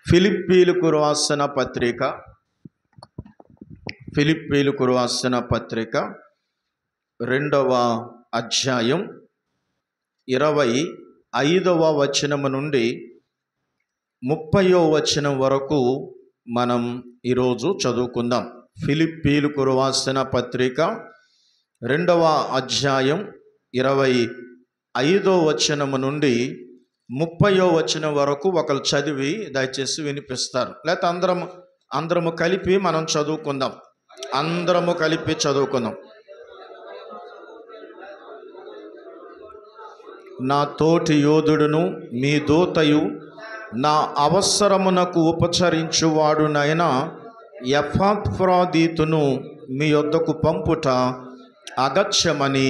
ఫిలిప్పీలకు రాసిన పత్రిక ఫిలిప్పీలకు రాసిన పత్రిక 2వ అధ్యాయం 25వ వచనము నుండి 30వ వచనం వరకు మనం ఈరోజు చదువుకుందాం. ఫిలిప్పీలకు రాసిన పత్రిక 2వ అధ్యాయం 25వ వచనము నుండి 30వ వచనం వరకు ఒకరు చదివి దయచేసి వినిపిస్తారు. లేకపోతే అందరము కలిపి మనం చదువుకుందాం. అందరము కలిపి చదువుకుందాం. నా తోటి యోధుడును మీ దూతయు నా అవసరమునకు ఉపచరించువాడునైన ఎపఫ్రోదితును మీ యొద్దకు పంపుట అగత్యమని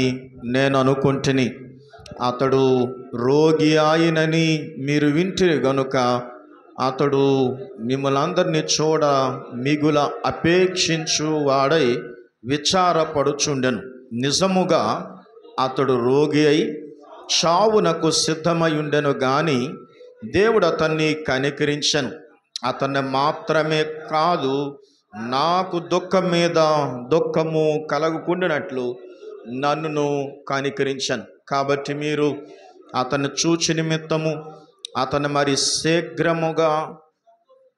నేను అనుకుంటుని. అతడు రోగి ఆయనని మీరు వింటిరి గనుక అతడు మిమ్మల్ని అందరినీ చూడ మిగుల అపేక్షించువాడై విచారపడుచుండెను. నిజముగా అతడు రోగి అయి చావునకు సిద్ధమై ఉండెను గాని దేవుడు అతన్ని కనికరించెను. అతన్ని మాత్రమే కాదు, నాకు దుఃఖం మీద దుఃఖము కలగకుండానట్లు నన్నును కనికరించెను. కాబట్టి మీరు అతన్ని చూచి నిమిత్తము అతను మరి శీఘ్రముగా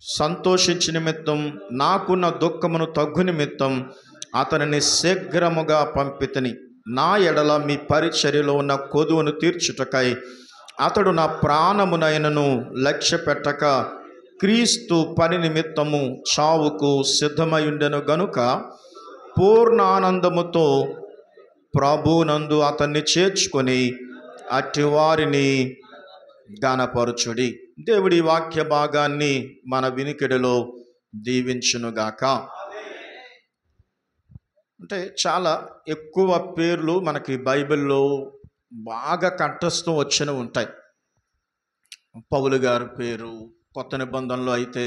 సంతోషించి నిమిత్తం నాకున్న దుఃఖమును తగ్గు నిమిత్తం అతనిని శీఘ్రముగా పంపితిని. నా ఎడల మీ పరిచర్యలో ఉన్న కొదువును తీర్చుటకై అతడు నా ప్రాణమునైనను లక్ష్య పెట్టక క్రీస్తు పని నిమిత్తము చావుకు సిద్ధమై ఉండెను గనుక పూర్ణ ఆనందముతో ప్రభునందు అతన్ని చేర్చుకొని అట్టి వారిని గానపరచుడి. దేవుడి వాక్య భాగాన్ని మన వినికిడిలో దీవించునుగాక. అంటే చాలా ఎక్కువ పేర్లు మనకి బైబిల్లో బాగా కంఠస్థం వచ్చిన ఉంటాయి. పౌలు గారి పేరు, కొత్త నిబంధనలో అయితే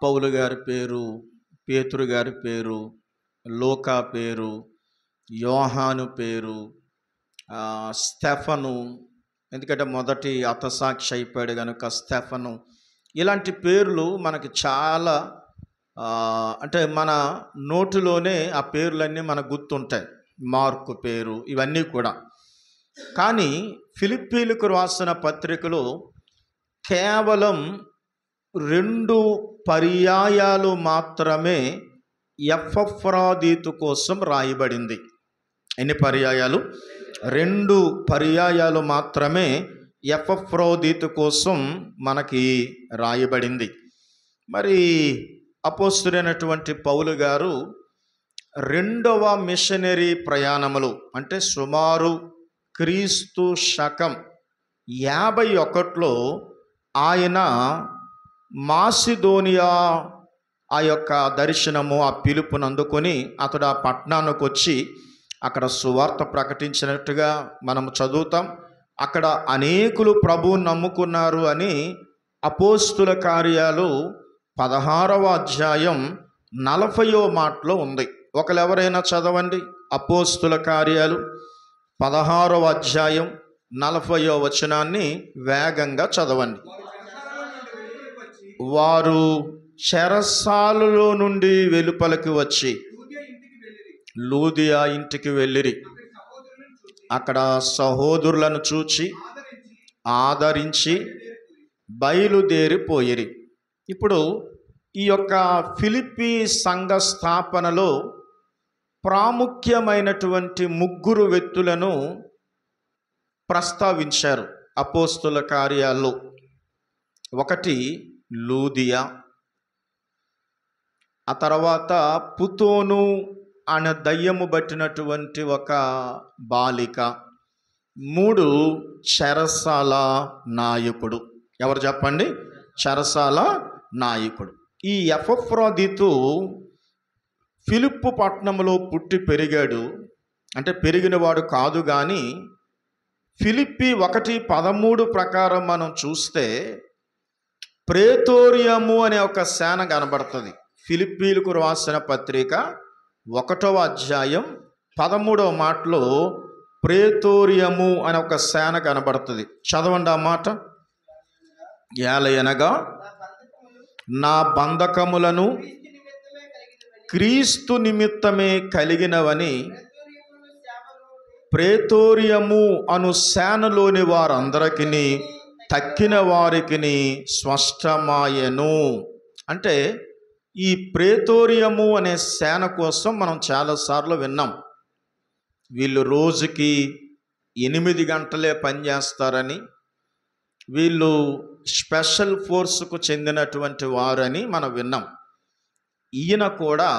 పౌలు గారి పేరు, పేతురు గారి పేరు, లూకా పేరు, యోహాను పేరు, స్టెఫను, ఎందుకంటే మొదటి హతసాక్షి అయిపోయాడు కనుక స్టెఫను. ఇలాంటి పేర్లు మనకి చాలా అంటే మన నోటిలోనే ఆ పేర్లన్నీ మనకు గుర్తుంటాయి. మార్కు పేరు, ఇవన్నీ కూడా. కానీ ఫిలిప్పీలకు రాసిన పత్రికలో కేవలం 2 పర్యాయాలు మాత్రమే ఎపఫ్రోదితు కోసం రాయబడింది. ఎన్ని పర్యాయాలు? 2 పర్యాయాలు మాత్రమే ఎపఫ్రోదితు కోసం మనకి రాయబడింది. మరి అపోస్తలుడైనటువంటి పౌలు గారు 2వ మిషనరీ ప్రయాణములు అంటే సుమారు క్రీస్తు శకం 51లో ఆయన మాసిదోనియా ఆ యొక్క దర్శనము, ఆ పిలుపును అందుకొని అతడు ఆ పట్టణానికి వచ్చి అక్కడ సువార్త ప్రకటించినట్టుగా మనం చదువుతాం. అక్కడ అనేకులు ప్రభువుని నమ్ముకున్నారు అని అపోస్తుల కార్యాలు 16వ అధ్యాయం 40వ మాటలో ఉంది. ఒకరు ఎవరైనా చదవండి. అపోస్తుల కార్యాలు 16వ అధ్యాయం 40వ వచనాన్ని వేగంగా చదవండి. వారు చెరసాలలో నుండి వెలుపలికి వచ్చి లూదియా ఇంటికి వెళ్ళిరి. అక్కడ సహోదరులను చూచి ఆదరించి బయలుదేరిపోయిరి. ఇప్పుడు ఈ యొక్క ఫిలిప్పీ సంఘ స్థాపనలో ప్రాముఖ్యమైనటువంటి 3 వ్యక్తులను ప్రస్తావించారు అపోస్తుల కార్యాల్లో. ఒకటి లూదియా, ఆ తర్వాత పుతోను అనే దయ్యము బట్టినటువంటి ఒక బాలిక, 3 చెరసాల నాయకుడు. ఎవరు చెప్పండి? చెరసాల నాయకుడు. ఈ ఎపఫ్రోదితు ఫిలిప్పు పట్టణంలో పుట్టి పెరిగాడు. అంటే పెరిగినవాడు కాదు, కానీ ఫిలిప్పీ 1:13 ప్రకారం మనం చూస్తే ప్రేతోరియము అనే ఒక సేన కనబడుతుంది. ఫిలిప్పీలకు రాసిన పత్రిక 1వ అధ్యాయం 13వ మాటలో ప్రేతోరియము అనే ఒక సేన కనబడుతుంది. చదవండి ఆ మాట. ఏలయనగా నా బంధకములను క్రీస్తు నిమిత్తమే కలిగినవని ప్రేతోరియము అను సేనలోని వారందరికీ తక్కిన వారికి స్పష్టమాయెను. అంటే ఈ ప్రేతోరియము అనే సేన కోసం మనం చాలాసార్లు విన్నాం. వీళ్ళు రోజుకి 8 గంటలే పనిచేస్తారని, వీళ్ళు స్పెషల్ ఫోర్స్కు చెందినటువంటి వారని మనం విన్నాం. ఈయన కూడా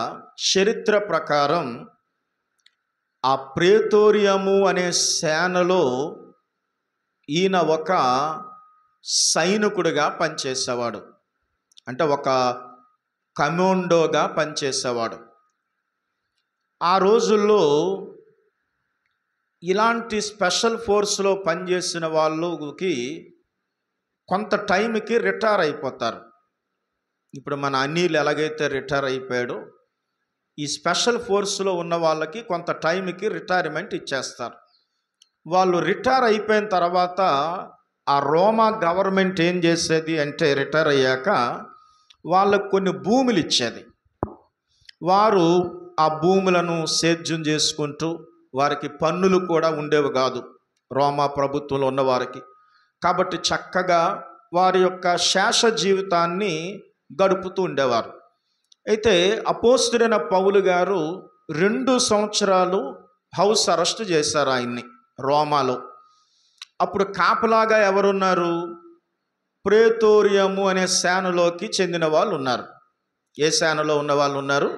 చరిత్ర ప్రకారం ఆ ప్రేతోరియము అనే సేనలో ఈయన ఒక సైనికుడిగా పనిచేసేవాడు. అంటే ఒక కమాండోగా పనిచేసేవాడు. ఆ రోజుల్లో ఇలాంటి స్పెషల్ ఫోర్స్లో పనిచేసిన వాళ్ళకి కొంత టైంకి రిటైర్ అయిపోతారు. ఇప్పుడు మన అనిల్ ఎలాగైతే రిటైర్ అయిపోయాడో, ఈ స్పెషల్ ఫోర్స్లో ఉన్న వాళ్ళకి కొంత టైంకి రిటైర్మెంట్ ఇచ్చేస్తారు. వాళ్ళు రిటైర్ అయిపోయిన తర్వాత ఆ రోమా గవర్నమెంట్ ఏం చేసేది అంటే, రిటైర్ అయ్యాక వాళ్ళకు కొన్ని భూములు ఇచ్చేది. వారు ఆ భూములను సేద్యం చేసుకుంటూ, వారికి పన్నులు కూడా ఉండేవి కాదు రోమా ప్రభుత్వంలో ఉన్న వారికి. కాబట్టి చక్కగా వారి యొక్క శేష జీవితాన్ని గడుపుతూ ఉండేవారు. అయితే అపోస్తలుడైన పౌలు గారు 2 సంవత్సరాలు హౌస్ అరెస్ట్ చేశారు ఆయన్ని రోమాలో. అప్పుడు కాపలాగా ఎవరున్నారు? ప్రేతోరియము అనే సేనలోకి చెందిన వాళ్ళు ఉన్నారు. ఏ సేనలో ఉన్న వాళ్ళు ఉన్నారు?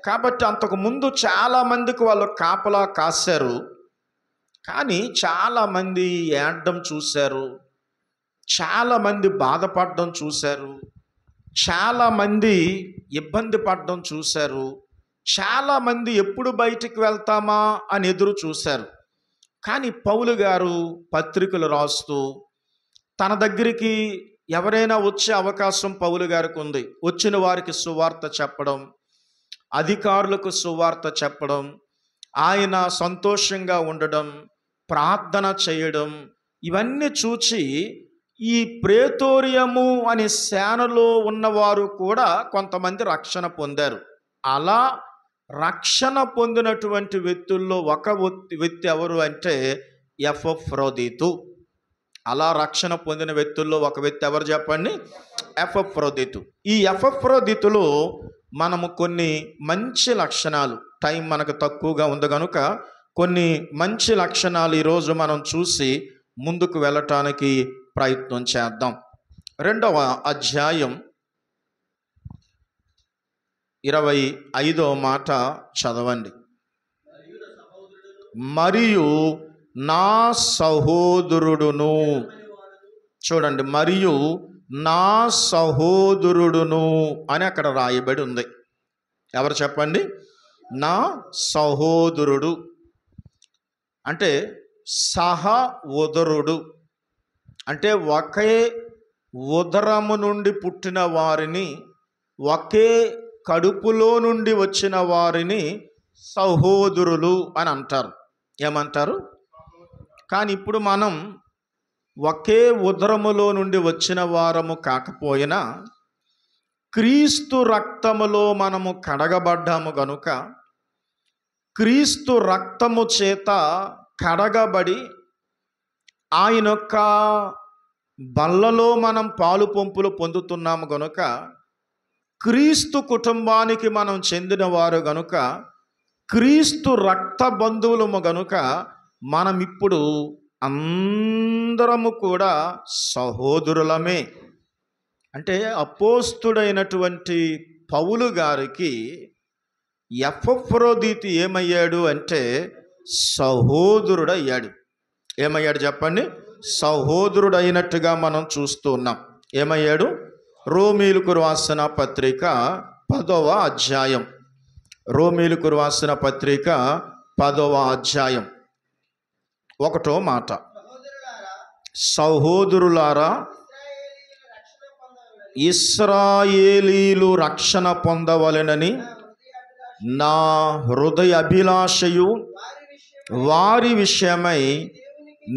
కాబట్టి అంతకుముందు చాలామందికి వాళ్ళు కాపలా కాశారు. కానీ చాలామంది ఏడడం చూశారు, చాలామంది బాధపడడం చూశారు, చాలామంది ఇబ్బంది పడడం చూశారు, చాలామంది ఎప్పుడు బయటికి వెళ్తామా అని ఎదురు చూశారు. కానీ పౌలు గారు పత్రికలు రాస్తూ తన దగ్గరికి ఎవరైనా వచ్చే అవకాశం పౌలు గారికి ఉంది. వచ్చిన వారికి సువార్త చెప్పడం, అధికారులకు సువార్త చెప్పడం, ఆయన సంతోషంగా ఉండడం, ప్రార్థన చేయడం, ఇవన్నీ చూచి ఈ ప్రేతోరియము అనే సేనలో ఉన్నవారు కూడా కొంతమంది రక్షణ పొందారు. అలా రక్షణ పొందినటువంటి వ్యక్తుల్లో ఒక వ్యక్తి ఎవరు అంటే ఎపఫ్రోదితు. అలా రక్షణ పొందిన వ్యక్తుల్లో ఒక వ్యక్తి ఎవరు చెప్పండి? ఎపఫ్రోదితు. ఈ ఎపఫ్రోదితులో మనము కొన్ని మంచి లక్షణాలు, టైం మనకు తక్కువగా ఉంది కనుక కొన్ని మంచి లక్షణాలు ఈరోజు మనం చూసి ముందుకు వెళ్ళటానికి ప్రయత్నం చేద్దాం. 2వ అధ్యాయం 25వ మాట చదవండి. మరియు నా సహోదరుడును, చూడండి, మరియు నా సహోదరుడును అని అక్కడ రాయబడి ఉంది. ఎవరు చెప్పండి? నా సహోదరుడు అంటే సహ ఉదరుడు అంటే ఒకే ఉదరము నుండి పుట్టిన వారిని, ఒకే కడుపులో నుండి వచ్చిన వారిని సహోదరులు అని అంటారు. ఏమంటారు? కానీ ఇప్పుడు మనం ఒకే ఉదరములో నుండి వచ్చిన వారము కాకపోయినా క్రీస్తు రక్తములో మనము కడగబడ్డాము గనుక, క్రీస్తు రక్తము చేత కడగబడి ఆయన యొక్క బల్లలో మనం పాలు పంపులు పొందుతున్నాము గనుక, క్రీస్తు కుటుంబానికి మనం చెందిన వారు గనుక, క్రీస్తు రక్త బంధువులము గనుక మనం ఇప్పుడు అందరము కూడా సహోదరులమే. అంటే అపోస్తుడైనటువంటి పౌలు గారికి ఎపఫ్రోదితు ఏమయ్యాడు అంటే సహోదరుడు అయ్యాడు. ఏమయ్యాడు చెప్పండి? సహోదరుడు అయినట్టుగా మనం చూస్తూ ఉన్నాం. ఏమయ్యాడు? రోమీయులకు రాసిన పత్రిక 10వ అధ్యాయం, రోమీయులకు రాసిన పత్రిక 10వ అధ్యాయం 1వ మాట, సహోదరులారా ఇశ్రాయేలీలు రక్షణ పొందవలెనని నా హృదయ అభిలాషయు వారి విషయమై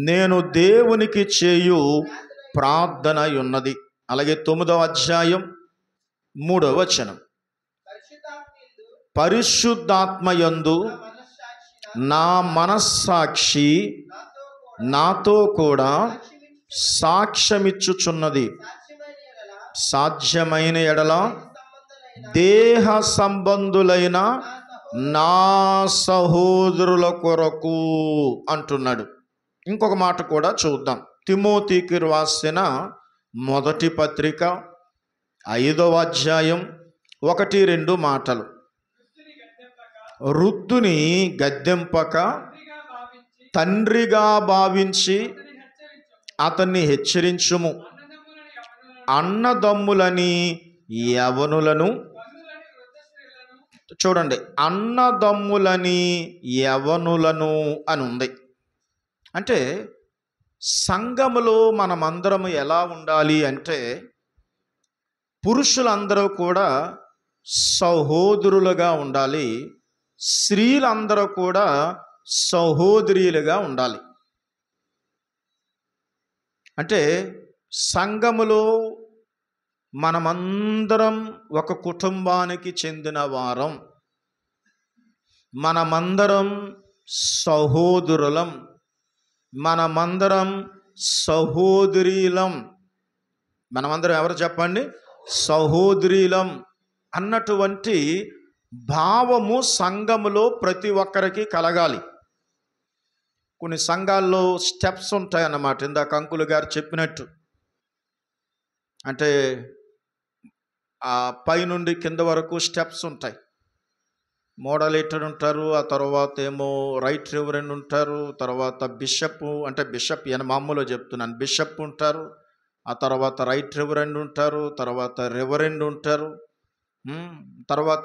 నేను దేవునికి చేయు ప్రార్థన ఉన్నది. అలాగే 9వ అధ్యాయం 3వ వచనం, పరిశుద్ధాత్మయందు నా మనస్సాక్షి నాతో కూడా సాక్ష్యమిచ్చుచున్నది, సాధ్యమైన ఎడల దేహ సంబంధులైన నా సహోదరుల కొరకు అంటున్నాడు. ఇంకొక మాట కూడా చూద్దాం. తిమోతికి రాసిన మొదటి పత్రిక 5వ అధ్యాయం 1-2 మాటలు. వృద్ధుని గద్దెంపక తండ్రిగా భావించి అతన్ని హెచ్చరించుము, అన్నదమ్ములని యవనులను, చూడండి, అన్నదమ్ములని యవనులను అని ఉంది. అంటే సంఘములో మనమందరము ఎలా ఉండాలి అంటే, పురుషులందరూ కూడా సహోదరులుగా ఉండాలి, స్త్రీలందరూ కూడా సహోదరీలుగా ఉండాలి. అంటే సంఘములో మనమందరం ఒక కుటుంబానికి చెందిన వారం, మనమందరం సహోదరులం, మనమందరం సహోదరీలం. మనమందరం ఎవరు చెప్పండి? సహోదరీలం అన్నటువంటి భావము సంఘములో ప్రతి ఒక్కరికి కలగాలి. కొన్ని సంఘాల్లో స్టెప్స్ ఉంటాయన్నమాట, ఇందాక అంకుల్ గారు చెప్పినట్టు. అంటే ఆ పైనుండి కింద వరకు స్టెప్స్ ఉంటాయి. మోడలేటర్ ఉంటారు, ఆ తర్వాత ఏమో రైట్ రెవరెండ్ ఉంటారు, తర్వాత బిషప్, అంటే బిషప్ మామూలుగా చెప్తున్నాను, బిషప్ ఉంటారు, ఆ తర్వాత రైట్ రెవరెండ్ ఉంటారు, తర్వాత రెవరెండ్ ఉంటారు, తర్వాత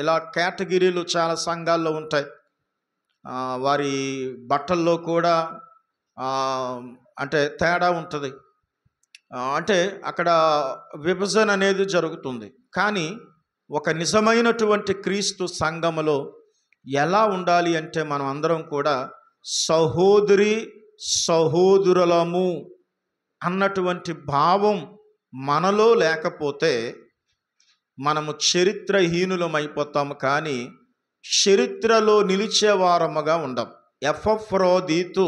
ఇలా కేటగిరీలు చాలా సంఘాల్లో ఉంటాయి. వారి బట్టల్లో కూడా అంటే తేడా ఉంటుంది. అంటే అక్కడ విభజన అనేది జరుగుతుంది. కానీ ఒక నిజమైనటువంటి క్రీస్తు సంఘములో ఎలా ఉండాలి అంటే, మనం అందరం కూడా సహోదరి సహోదరులము అన్నటువంటి భావం మనలో లేకపోతే మనము చరిత్రహీనులమైపోతాము, కానీ చరిత్రలో నిలిచేవారముగా ఉండం. ఎపఫ్రోదితు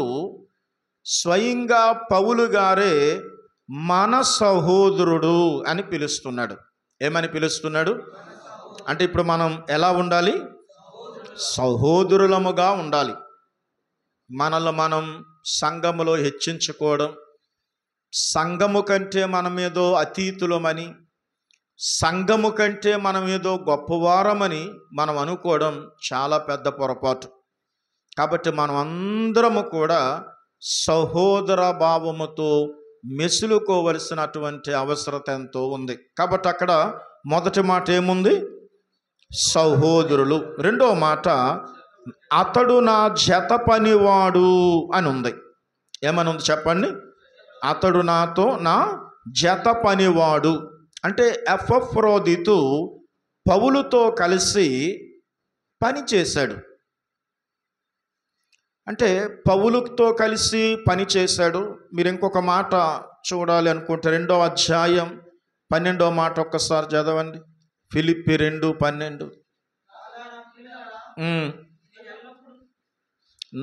స్వయంగా పౌలు గారే మన సహోదరుడు అని పిలుస్తున్నాడు. ఏమని పిలుస్తున్నాడు అంటే, ఇప్పుడు మనం ఎలా ఉండాలి? సహోదరులముగా ఉండాలి. మనల్ని మనం సంఘములో హెచ్చించుకోవడం, సంఘము కంటే మనం ఏదో అతీతులమని, సంఘము కంటే మనం ఏదో గొప్పవారమని మనం అనుకోవడం చాలా పెద్ద పొరపాటు. కాబట్టి మనం అందరము కూడా సహోదర భావముతో మెసులుకోవలసినటువంటి అవసరత ఎంతో ఉంది. కాబట్టి అక్కడ మొదటి మాట ఏముంది? సహోదరులు. రెండవ మాట, అతడు నా జత పనివాడు అని ఉంది. ఏమని ఉంది చెప్పండి? అతడు నాతో నా జత పనివాడు. అంటే ఎపఫ్రోదితు పౌలుతో కలిసి పని చేశాడు. అంటే పౌలుతో కలిసి పని చేశాడు. మీరు ఇంకొక మాట చూడాలి అనుకుంటే 2వ అధ్యాయం 12వ మాట ఒక్కసారి చదవండి. ఫిలిప్పి 2:12.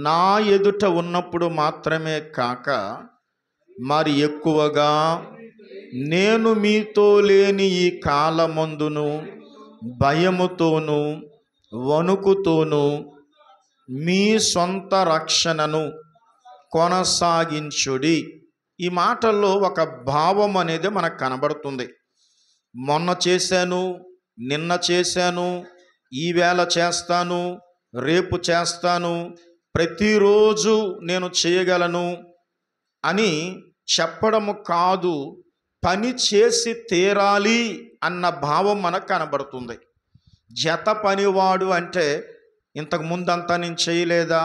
నా ఎదుట ఉన్నప్పుడు మాత్రమే కాక మరి ఎక్కువగా నేను మీతో లేని ఈ కాలమందును భయముతోనూ వణుకుతోనూ మీ సొంత రక్షణను కొనసాగించుడి. ఈ మాటల్లో ఒక భావం అనేది మనకు కనబడుతుంది. మొన్న చేశాను, నిన్న చేశాను, ఈవేళ చేస్తాను, రేపు చేస్తాను, ప్రతిరోజు నేను చేయగలను అని చెప్పడము కాదు, పని చేసి తీరాలి అన్న భావం మనకు కనబడుతుంది. జత పనివాడు అంటే, ఇంతకు ముందంతా నేను చేయలేదా,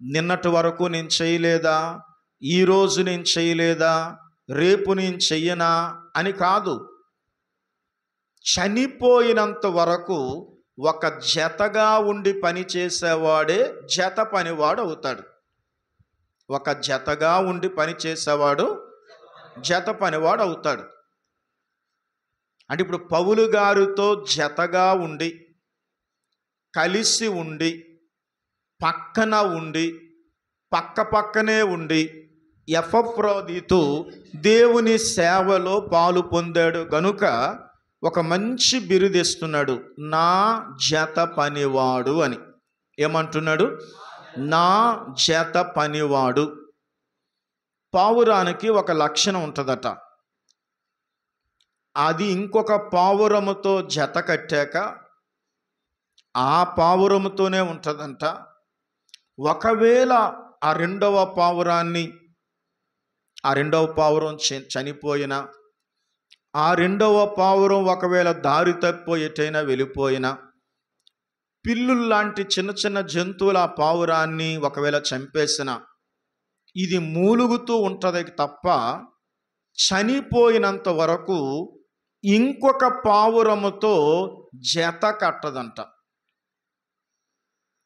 నిన్నటి వరకు నేను చేయలేదా, ఈరోజు నేను చేయలేదా, రేపు నేను చెయ్యనా అని కాదు. చనిపోయినంత వరకు ఒక జతగా ఉండి పని చేసేవాడే జత పనివాడు అవుతాడు. ఒక జతగా ఉండి పని చేసేవాడు జత పనివాడు అవుతాడు. అంటే ఇప్పుడు పౌలు గారితో జతగా ఉండి, కలిసి ఉండి, పక్కన ఉండి, పక్కనే ఉండి ఎపఫ్రోదితు దేవుని సేవలో పాలు పొందాడు గనుక ఒక మంచి బిరుదిస్తున్నాడు, నా జత పనివాడు అని. ఏమంటున్నాడు? నా జత పనివాడు. పావురానికి ఒక లక్షణం ఉంటుందట. అది ఇంకొక పావురముతో జత కట్టాక ఆ పావురముతోనే ఉంటుందంట. ఒకవేళ ఆ రెండవ పావురం చనిపోయినా, ఆ రెండవ పావురం ఒకవేళ దారి తప్పిపోయేటైనా వెళ్ళిపోయినా, పిల్లుల్లాంటి చిన్న చిన్న జంతువుల ఆ పావురాన్ని ఒకవేళ చంపేసిన, ఇది మూలుగుతూ ఉంటుంది తప్ప చనిపోయినంత వరకు ఇంకొక పావురముతో జత కట్టదంట.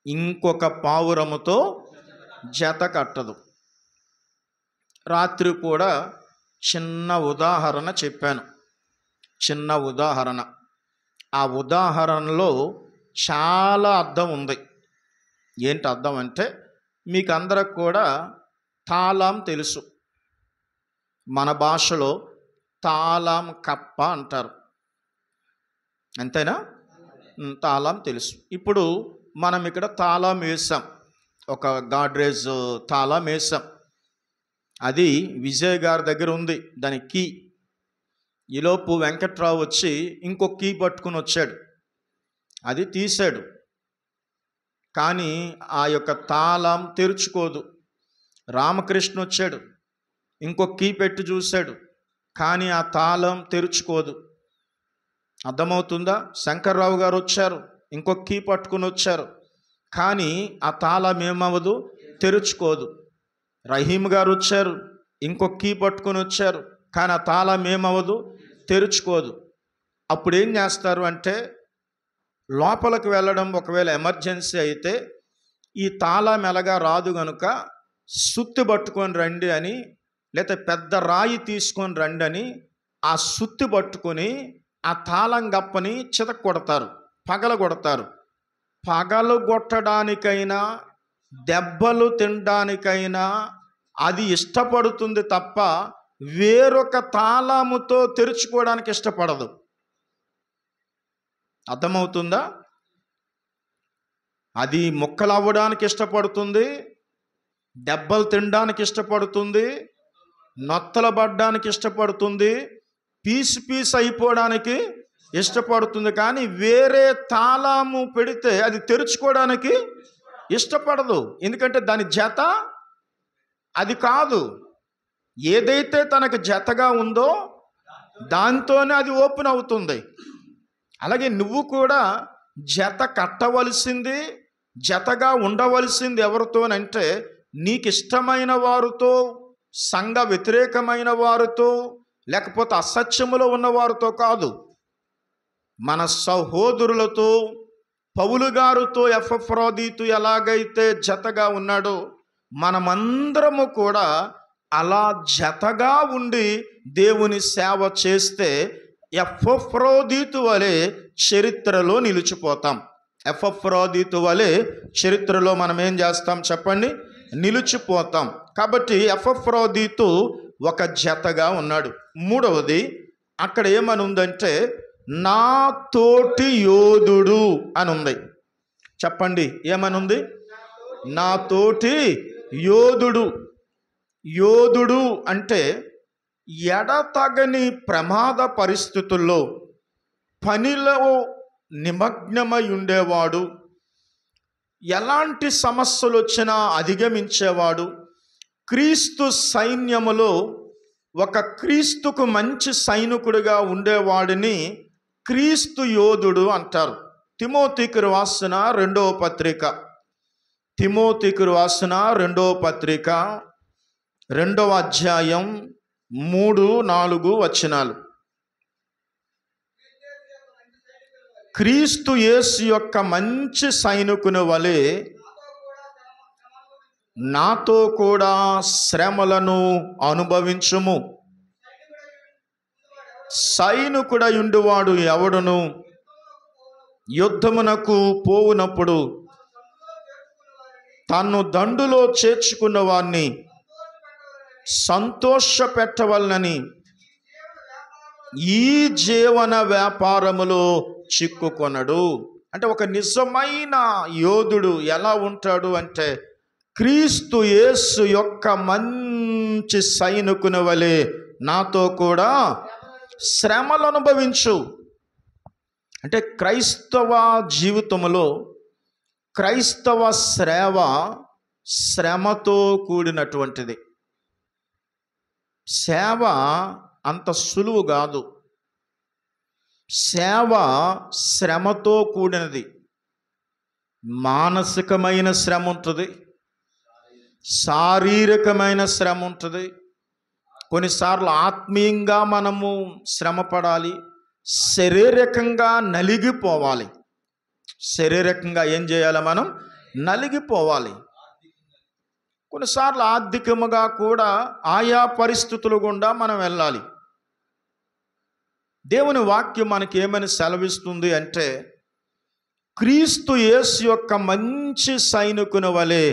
ఇంకొక పావురముతో జత కట్టదు. రాత్రి కూడా చిన్న ఉదాహరణ చెప్పాను. చిన్న ఉదాహరణ. ఆ ఉదాహరణలో చాలా అర్థం ఉంది. ఏంటి అర్థం అంటే, మీకు అందరికి కూడా తాళం తెలుసు. మన భాషలో తాళం కప్ప అంటారు, అంతేనా? తాళం తెలుసు. ఇప్పుడు మనం ఇక్కడ తాళం వేసాం, ఒక గాడ్రేజ్ తాళం వేసాం. అది విజయ్ గారి దగ్గర ఉంది, దాని కీ. ఈలోపు వెంకట్రావు వచ్చి ఇంకో కీ పట్టుకుని వచ్చాడు, అది తీశాడు. కానీ ఆ యొక్క తాళం తెరుచుకోదు. రామకృష్ణ వచ్చాడు, ఇంకో కీ పెట్టి చూశాడు, కానీ ఆ తాళం తెరుచుకోదు. అర్థమవుతుందా? శంకర్రావు గారు వచ్చారు, ఇంకో కీ పట్టుకుని వచ్చారు, కానీ ఆ తాళం ఏమవ్వదు, తెరుచుకోదు. రహీం గారు వచ్చారు, ఇంకో కీ పట్టుకుని వచ్చారు, కానీ ఆ తాళం ఏమవ్వదు, తెరుచుకోదు. అప్పుడు ఏం చేస్తారు అంటే, లోపలికి వెళ్ళడం ఒకవేళ ఎమర్జెన్సీ అయితే ఈ తాళం ఎలాగా రాదు గనుక సుత్తి పట్టుకొని రండి అని, లేదా పెద్ద రాయి తీసుకొని రండి అని ఆ సుత్తి పట్టుకొని ఆ తాళం గప్పని చితక్కొడతారు, పగలగొడతారు. పగలగొట్టడానికైనా దెబ్బలు తినడానికైనా అది ఇష్టపడుతుంది తప్ప వేరొక తాళముతో తెరుచుకోవడానికి ఇష్టపడదు. అర్థమవుతుందా? అది ముక్కలు అవ్వడానికి ఇష్టపడుతుంది, దెబ్బలు తినడానికి ఇష్టపడుతుంది, నొత్తలబడ్డానికి ఇష్టపడుతుంది, పీస్ అయిపోవడానికి ఇష్టపడుతుంది. కానీ వేరే తాళము పెడితే అది తెరుచుకోవడానికి ఇష్టపడదు. ఎందుకంటే దాని జత అది కాదు. ఏదైతే తనకు జతగా ఉందో దాంతోనే అది ఓపెన్ అవుతుంది. అలాగే నువ్వు కూడా జత కట్టవలసింది, జతగా ఉండవలసింది ఎవరితోనంటే నీకు ఇష్టమైన వారితో, సంఘ వ్యతిరేకమైన వారితో, లేకపోతే అసత్యములో ఉన్నవారితో కాదు. మన సహోదరులతో. పౌలు గారితో ఎపఫ్రోదితు ఎలాగైతే జతగా ఉన్నాడో మనమందరము కూడా అలా జతగా ఉండి దేవుని సేవ చేస్తే ఎపఫ్రోదితు వలె చరిత్రలో నిలిచిపోతాం. ఎపఫ్రోదితు వలె చరిత్రలో మనం ఏం చేస్తాం చెప్పండి? నిలిచిపోతాం. కాబట్టి ఎపఫ్రోదితు ఒక జతగా ఉన్నాడు. మూడవది అక్కడ ఏమని ఉందంటే, నా తోటి యోధుడు అని ఉంది. చెప్పండి, ఏమనుంది? నా తోటి యోధుడు. యోధుడు అంటే ఎడతగని ప్రమాద పరిస్థితుల్లో పనిలో నిమగ్నమై ఉండేవాడు, ఎలాంటి సమస్యలు వచ్చినా అధిగమించేవాడు. క్రీస్తు సైన్యములో ఒక క్రీస్తుకు మంచి సైనికుడిగా ఉండేవాడిని క్రీస్తు యోధుడు అంటారు. తిమోతికి రాసిన రెండవ పత్రిక, తిమోతికి రాసిన రెండవ పత్రిక 2వ అధ్యాయం 3-4 వచనాలు. క్రీస్తు యేసు యొక్క మంచి సైనికుని వలె నాతో కూడా శ్రమలను అనుభవించుము. సైనికుడై ఉండువాడు ఎవడును యుద్ధమునకు పోవునప్పుడు తన్ను దండులో చేర్చుకున్న వారిని సంతోష పెట్టవలనని ఈ జీవన వ్యాపారములో చిక్కుకొనడు. అంటే ఒక నిజమైన యోధుడు ఎలా ఉంటాడు అంటే క్రీస్తు యేసు యొక్క మంచి సైనికుని వలె నాతో కూడా శ్రమలు అనుభవించు. అంటే క్రైస్తవ జీవితంలో క్రైస్తవ శ్రమతో కూడినటువంటిది. సేవ అంత సులువు కాదు. సేవ శ్రమతో కూడినది. మానసికమైన శ్రమ ఉంటుంది, శారీరకమైన శ్రమ ఉంటుంది, కొన్నిసార్లు ఆత్మీయంగా మనము శ్రమ పడాలి, శారీరకంగా నలిగిపోవాలి. శారీరకంగా ఏం చేయాలి? మనం నలిగిపోవాలి. కొన్నిసార్లు ఆర్థికముగా కూడా ఆయా పరిస్థితులు గుండా మనం వెళ్ళాలి. దేవుని వాక్యం మనకి ఏమని సెలవిస్తుంది అంటే క్రీస్తు యేసు యొక్క మంచి సైనికుని వలె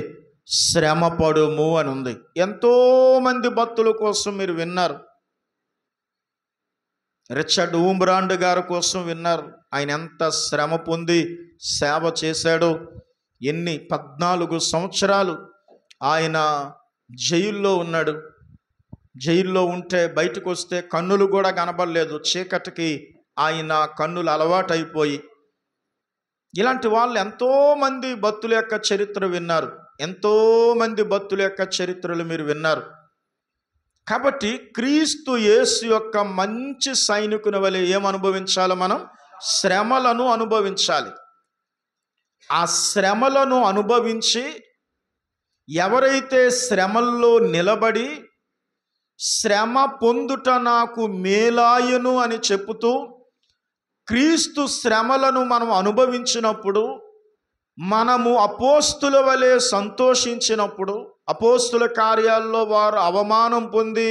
శ్రమపడుము అని ఉంది. ఎంతోమంది భక్తుల కోసం మీరు విన్నారు. రిచర్డ్ ఊంబ్రాండ్ గారి కోసం విన్నారు. ఆయన ఎంత శ్రమ పొంది సేవ చేశాడో. 14 సంవత్సరాలు ఆయన జైల్లో ఉన్నాడు. జైల్లో ఉంటే బయటకు వస్తే కన్నులు కూడా కనబడలేదు. చీకటికి ఆయన కన్నులు అలవాటైపోయి. ఇలాంటి వాళ్ళు ఎంతోమంది భక్తుల యొక్క చరిత్ర విన్నారు. ఎంతోమంది భక్తుల యొక్క చరిత్రలు మీరు విన్నారు. కాబట్టి క్రీస్తు యేసు యొక్క మంచి సైనికుని వలె ఏమనుభవించాలి? మనం శ్రమలను అనుభవించాలి. ఆ శ్రమలను అనుభవించి ఎవరైతే శ్రమల్లో నిలబడి శ్రమ పొందుట నాకు మేలాయను అని చెప్పుతూ క్రీస్తు శ్రమలను మనం అనుభవించినప్పుడు, మనము అపోస్తుల వలె సంతోషించినప్పుడు, అపోస్తుల కార్యాల్లో వారు అవమానం పొంది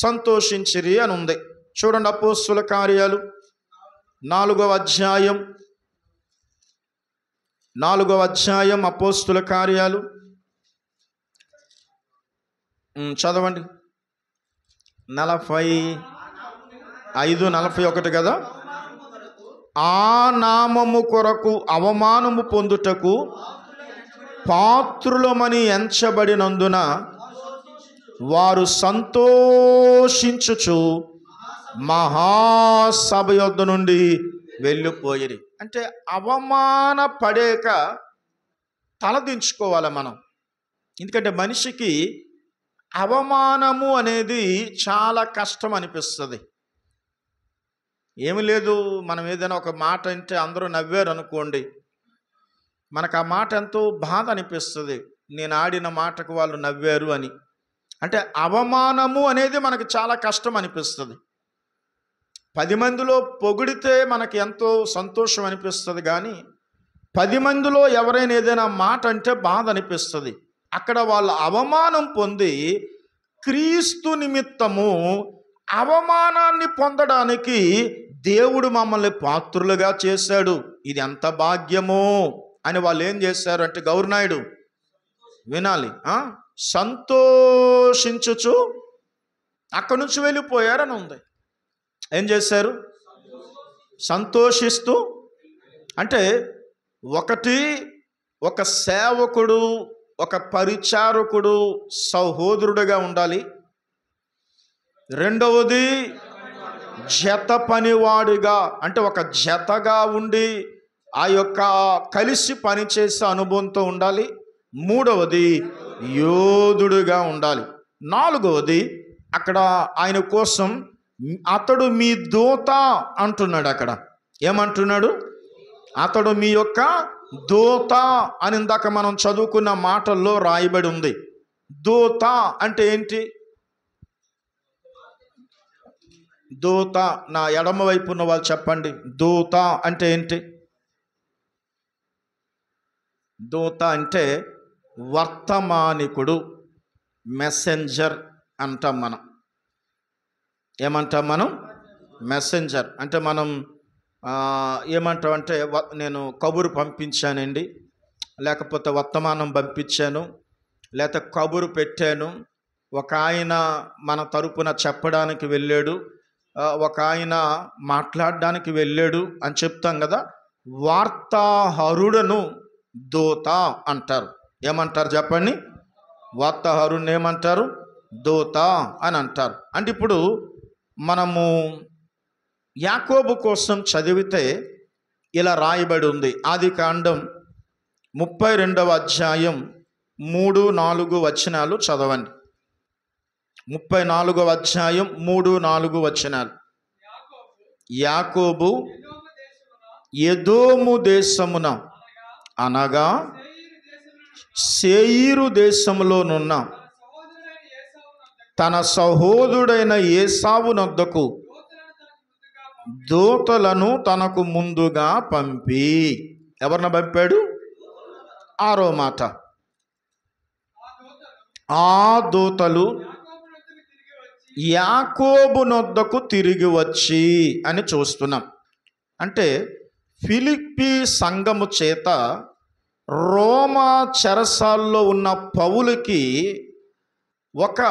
సంతోషించిరి అని ఉంది. చూడండి, అపోస్తుల కార్యాలు 4వ అధ్యాయం అపోస్తుల కార్యాలు చదవండి. 45-41 కదా. ఆ నామము కొరకు అవమానము పొందుటకు పాత్రులమని ఎంచబడినందున వారు సంతోషించుచు మహాసభ యొద్ద నుండి వెళ్ళిపోయిరి. అంటే అవమాన పడేక తలదించుకోవాలి మనం. ఎందుకంటే మనిషికి అవమానము అనేది చాలా కష్టం అనిపిస్తుంది. ఏమి లేదు, మనం ఏదైనా ఒక మాట అంటే అందరూ నవ్వారు అనుకోండి, మనకు ఆ మాట ఎంతో బాధ అనిపిస్తుంది. నేను ఆడిన మాటకు వాళ్ళు నవ్వారు అని. అంటే అవమానము అనేది మనకు చాలా కష్టం అనిపిస్తుంది. 10 మందిలో పొగిడితే మనకి ఎంతో సంతోషం అనిపిస్తుంది, కానీ 10 మందిలో ఎవరైనా ఏదైనా మాట అంటే బాధ అనిపిస్తుంది. అక్కడ వాళ్ళు అవమానం పొంది క్రీస్తు నిమిత్తము అవమానాన్ని పొందడానికి దేవుడు మమ్మల్ని పాత్రులుగా చేశాడు, ఇది ఎంత భాగ్యమో అని వాళ్ళు ఏం చేశారు అంటే, గౌరనాయుడు వినాలి, సంతోషించుచు అక్కడి నుంచి వెళ్ళిపోయారని ఉంది. ఏం చేశారు? సంతోషిస్తూ. అంటే ఒక సేవకుడు, ఒక పరిచారకుడు సహోదరుడుగా ఉండాలి. రెండవది జత పనివాడిగా, అంటే ఒక జతగా ఉండి ఆ యొక్క కలిసి పనిచేసే అనుభవంతో ఉండాలి. మూడవది యోధుడుగా ఉండాలి. నాలుగవది అక్కడ ఆయన కోసం అతడు మీ దూత అంటున్నాడు. అక్కడ ఏమంటున్నాడు? అతడు మీ యొక్క దూత అని ఇందాక మనం చదువుకున్న మాటల్లో రాయబడి ఉంది. దూత అంటే ఏంటి? దూత, నా ఎడమ వైపు ఉన్న వాళ్ళు చెప్పండి, దూత అంటే ఏంటి? దూత అంటే వర్తమానికుడు, మెసెంజర్ అంటాం మనం. ఏమంటాం మనం? మెసెంజర్. అంటే మనం ఏమంటామంటే నేను కబురు పంపించానండి, లేకపోతే వర్తమానం పంపించాను, లేకపోతే కబురు పెట్టాను, ఒక ఆయన మన తరపున చెప్పడానికి వెళ్ళాడు, ఒక ఆయన మాట్లాడడానికి వెళ్ళాడు అని చెప్తాం కదా. వార్తాహరుడను దూత అంటారు. ఏమంటారు చెప్పండి? వార్తాహరుడిని ఏమంటారు? దూత అని అంటారు. అంటే ఇప్పుడు మనము యాకోబు కోసం చదివితే ఇలా రాయబడి ఉంది. ఆదికాండం 32వ అధ్యాయం 3-4 వచనాలు చదవండి. 34వ అధ్యాయం 3-4 వచనాలు. యాకోబు ఎదోము దేశమున అనగా సేయీరు దేశములోనున్న తన సహోదరుడైన ఏసావునొద్దకు దూతలను తనకు ముందుగా పంపి. ఎవరిని పంపాడు? 6వ మాట. ఆ దూతలు యాకోబునొద్దకు తిరిగి వచ్చి అని చూస్తున్నాం. అంటే ఫిలిప్పీ సంఘము చేత రోమా చెరసాల్లో ఉన్న పౌలుకి ఒక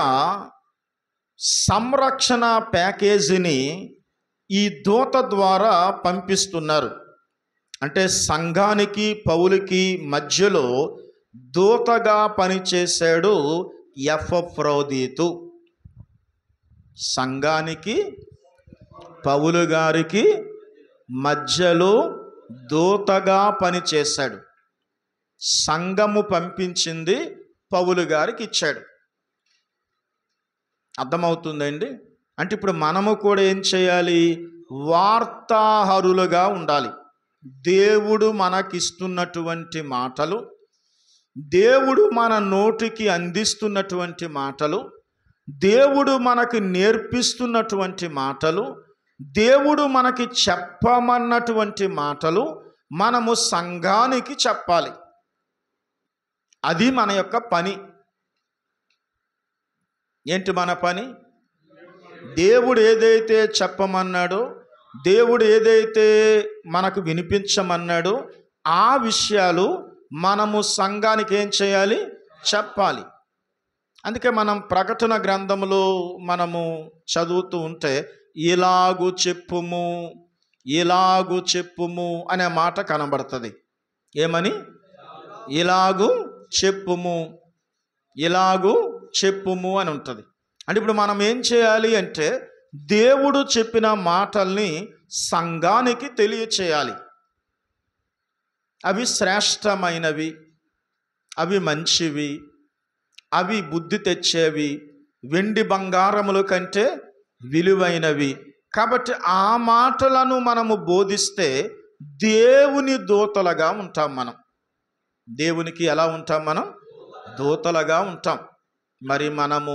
సంరక్షణ ప్యాకేజీని ఈ దూత ద్వారా పంపిస్తున్నారు. అంటే సంఘానికి పౌలుకి మధ్యలో దూతగా పనిచేశాడు ఎపఫ్రోదీతు. సంఘానికి పౌలు గారికి మధ్యలో దూతగా పనిచేశాడు. సంఘము పంపించింది, పౌలు గారికి ఇచ్చాడు. అర్థమవుతుందండి? అంటే ఇప్పుడు మనము కూడా ఏం చేయాలి? వార్తాహరులుగా ఉండాలి. దేవుడు మనకిస్తున్నటువంటి మాటలు, దేవుడు మన నోటికి అందిస్తున్నటువంటి మాటలు, దేవుడు మనకు నేర్పిస్తున్నటువంటి మాటలు, దేవుడు మనకి చెప్పమన్నటువంటి మాటలు మనము సంఘానికి చెప్పాలి. అది మన యొక్క పని. ఏంటి మన పని? దేవుడు ఏదైతే చెప్పమన్నాడో, దేవుడు ఏదైతే మనకు వినిపించమన్నాడో ఆ విషయాలు మనము సంఘానికి ఏం చేయాలి? చెప్పాలి. అందుకే మనం ప్రకటన గ్రంథంలో మనము చదువుతూ ఉంటే ఇలాగు చెప్పుము, ఇలాగు చెప్పుము అనే మాట కనబడుతుంది. ఏమని? ఇలాగు చెప్పుము, ఇలాగు చెప్పుము అని ఉంటుంది. అంటే ఇప్పుడు మనం ఏం చేయాలి అంటే దేవుడు చెప్పిన మాటల్ని సంఘానికి తెలియచేయాలి. అవి శ్రేష్టమైనవి, అవి మంచివి, అవి బుద్ధి తెచ్చేవి, వెండి బంగారముల కంటే విలువైనవి. కాబట్టి ఆ మాటలను మనము బోధిస్తే దేవుని దూతలుగా ఉంటాం. మనం దేవునికి ఎలా ఉంటాం? మనం దూతలుగా ఉంటాం. మరి మనము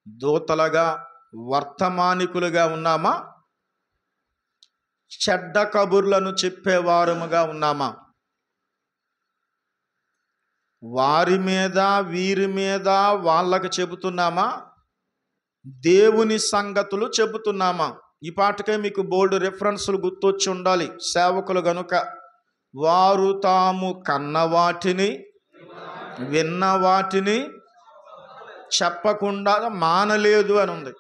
దూతలుగా, వర్తమానికులుగా ఉన్నామా? చెడ్డ కబుర్లను చెప్పేవారముగా ఉన్నామా? వారి మీద వీరి మీద వాళ్ళకు చెబుతున్నామా? దేవుని సంగతులు చెబుతున్నామా? ఈ పాటకే మీకు బోల్డ్ రెఫరెన్సులు గుర్తొచ్చి ఉండాలి. సేవకులు గనుక వారు తాము కన్న వాటిని, విన్న వాటిని చెప్పకుండా మానలేదు అని ఉంది.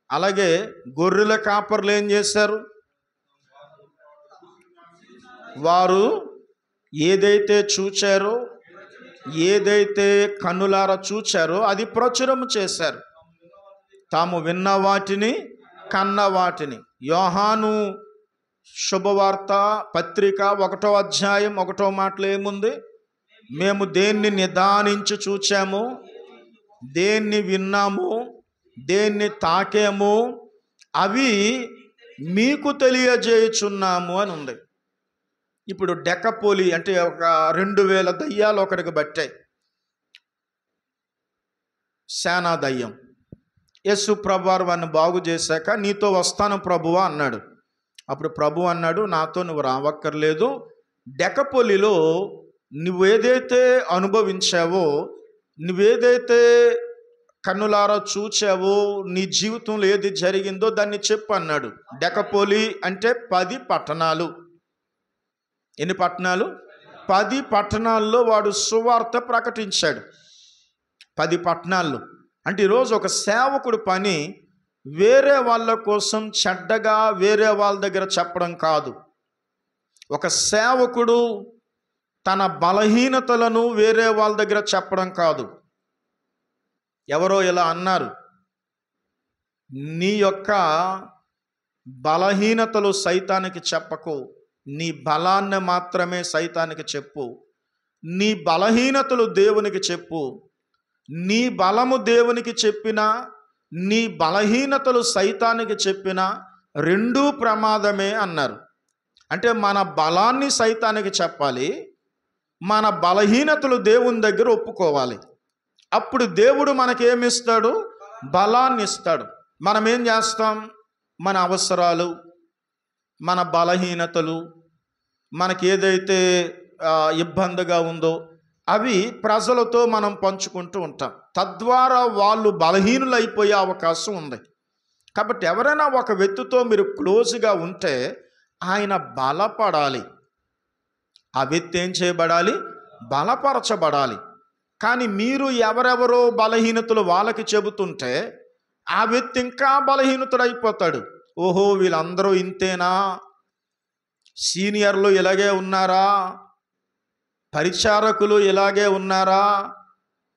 అలాగే గొర్రెల కాపర్లు ఏం చేశారు? వారు ఏదైతే చూచారో, ఏదైతే కన్నులారా చూచారో అది ప్రచురము చేశారు. తాము విన్న వాటిని, కన్న వాటిని. యోహాను శుభవార్త పత్రిక 1వ అధ్యాయం 1వ మాటలో ఏముంది? మేము దేన్ని నిదానించి చూచాము, దేన్ని విన్నాము, దేన్ని తాకాము, అవి మీకు తెలియజేయుచున్నాము అని ఉంది. ఇప్పుడు డెకపోలి అంటే ఒక 2000 దయ్యాలు ఒకడికి బట్టాయి. సేనా దయ్యం. యేసు ప్రభువారు వారిని బాగు చేశాక నీతో వస్తాను ప్రభువా అన్నాడు. అప్పుడు ప్రభు అన్నాడు, నాతో నువ్వు రావక్కర్లేదు. డెకపోలిలో నువ్వేదైతే అనుభవించావో, నువ్వేదైతే కన్నులారా చూచావో, నీ జీవితంలో ఏది జరిగిందో దాన్ని చెప్పు అన్నాడు. డెకపోలి అంటే 10 పట్టణాలు. ఎన్ని పట్టణాలు? 10 పట్టణాల్లో వాడు సువార్త ప్రకటించాడు. 10 పట్టణాల్లో. అంటే ఈరోజు ఒక సేవకుడు పని వేరే వాళ్ళ కోసం చెడ్డగా వేరే వాళ్ళ దగ్గర చెప్పడం కాదు. ఒక సేవకుడు తన బలహీనతలను వేరే వాళ్ళ దగ్గర చెప్పడం కాదు. ఎవరో ఇలా అన్నారు, నీ యొక్క బలహీనతలు సైతానికి చెప్పకు, నీ బలాన్ని మాత్రమే సైతానికి చెప్పు. నీ బలహీనతలు దేవునికి చెప్పు. నీ బలము దేవునికి చెప్పినా, నీ బలహీనతలు సైతానికి చెప్పినా రెండూ ప్రమాదమే అన్నారు. అంటే మన బలాన్ని సైతానికి చెప్పాలి, మన బలహీనతలు దేవుని దగ్గర ఒప్పుకోవాలి. అప్పుడు దేవుడు మనకేమిస్తాడు? బలాన్ని ఇస్తాడు. మనం ఏం చేస్తాం? మన అవసరాలు, మన బలహీనతలు, మనకి ఏదైతే ఇబ్బందిగా ఉందో అవి ప్రజలతో మనం పంచుకుంటూ ఉంటాం. తద్వారా వాళ్ళు బలహీనులైపోయే అవకాశం ఉంది. కాబట్టి ఎవరైనా ఒక వ్యక్తితో మీరు క్లోజ్గా ఉంటే ఆయన బలపడాలి. ఆ వ్యక్తి ఏం చేయబడాలి? బలపరచబడాలి. కానీ మీరు ఎవరెవరో బలహీనతలు వాళ్ళకి చెబుతుంటే ఆ వ్యక్తి ఇంకా బలహీనతుడైపోతాడు. ఓహో, వీళ్ళందరూ ఇంతేనా, సీనియర్లు ఇలాగే ఉన్నారా, పరిచారకులు ఇలాగే ఉన్నారా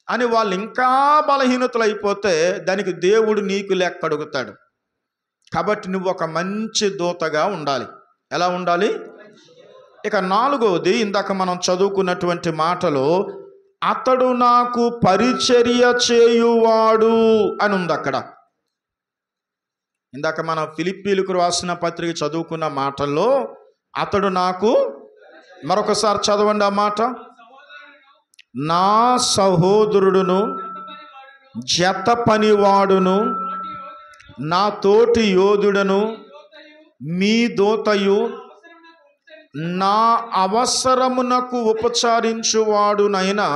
అని వాళ్ళు ఇంకా బలహీనతలు అయిపోతే దానికి దేవుడు నీకు లెక్క అడుగుతాడు. కాబట్టి నువ్వు ఒక మంచి దూతగా ఉండాలి. ఎలా ఉండాలి? ఇక 4వది, ఇందాక మనం చదువుకున్నటువంటి మాటలో అతడు నాకు పరిచర్య చేయువాడు అని ఉంది అక్కడ. ఇందాక మనం ఫిలిప్పీలకు రాసిన పత్రిక చదువుకున్న మాటల్లో అతడు నాకు, మరొకసారి చదవండి ఆ మాట, నా సహోదరుడును జత పనివాడును నా తోటి యోధుడను మీ దూతయు నా అవసరమునకు ఉపచారించువాడునైనా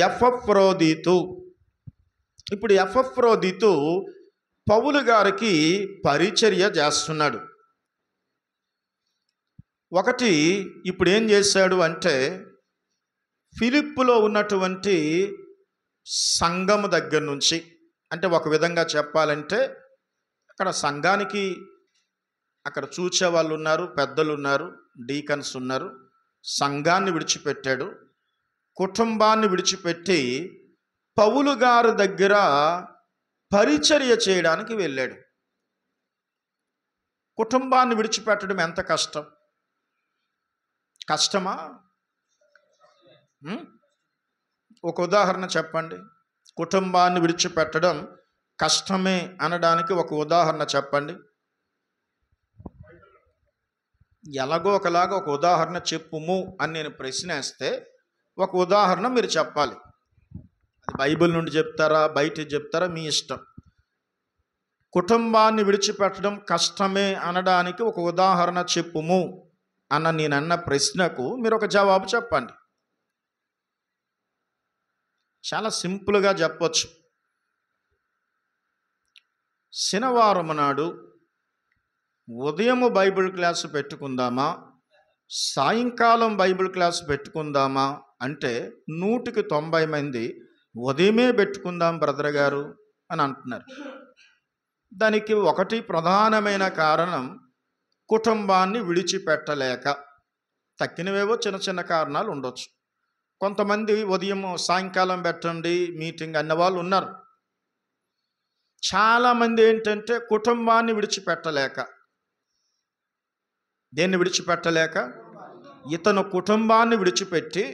ఎపఫ్రోదితు. ఇప్పుడు ఎపఫ్రోదితు పౌలు గారికి పరిచర్య చేస్తున్నాడు. ఒకటి, ఇప్పుడు ఏం చేశాడు అంటే ఫిలిప్పులో ఉన్నటువంటి సంఘము దగ్గర నుంచి, అంటే ఒక విధంగా చెప్పాలంటే అక్కడ సంఘానికి అక్కడ చూచే వాళ్ళు ఉన్నారు, పెద్దలు ఉన్నారు, డీకన్స్ ఉన్నారు. సంఘాన్ని విడిచిపెట్టాడు, కుటుంబాన్ని విడిచిపెట్టి పౌలు గారి దగ్గర పరిచర్య చేయడానికి వెళ్ళాడు. కుటుంబాన్ని విడిచిపెట్టడం ఎంత కష్టం? కష్టమా? ఒక ఉదాహరణ చెప్పండి. కుటుంబాన్ని విడిచిపెట్టడం కష్టమే అనడానికి ఒక ఉదాహరణ చెప్పండి. ఎలాగో ఒకలాగా ఒక ఉదాహరణ చెప్పుము అని నేను ప్రశ్నేస్తే ఒక ఉదాహరణ మీరు చెప్పాలి. అది బైబిల్ నుండి చెప్తారా, బయట చెప్తారా, మీ ఇష్టం. కుటుంబాన్ని విడిచిపెట్టడం కష్టమే అనడానికి ఒక ఉదాహరణ చెప్పుము అన్న నేనన్న ప్రశ్నకు మీరు ఒక జవాబు చెప్పండి. చాలా సింపుల్గా చెప్పొచ్చు. శనివారం నాడు ఉదయము బైబిల్ క్లాసు పెట్టుకుందామా, సాయంకాలం బైబిల్ క్లాసు పెట్టుకుందామా అంటే 100కి 90 మంది ఉదయమే పెట్టుకుందాం బ్రదర్ గారు అని అంటున్నారు. దానికి ఒకటి ప్రధానమైన కారణం కుటుంబాన్ని విడిచిపెట్టలేక. తక్కినవేవో చిన్న చిన్న కారణాలు ఉండొచ్చు. కొంతమంది ఉదయం సాయంకాలం పెట్టండి మీటింగ్ అన్నవాళ్ళు ఉన్నారు. చాలామంది ఏంటంటే కుటుంబాన్ని విడిచిపెట్టలేక. దేన్ని విడిచిపెట్టలేక? ఇతను కుటుంబాన్ని విడిచిపెట్టి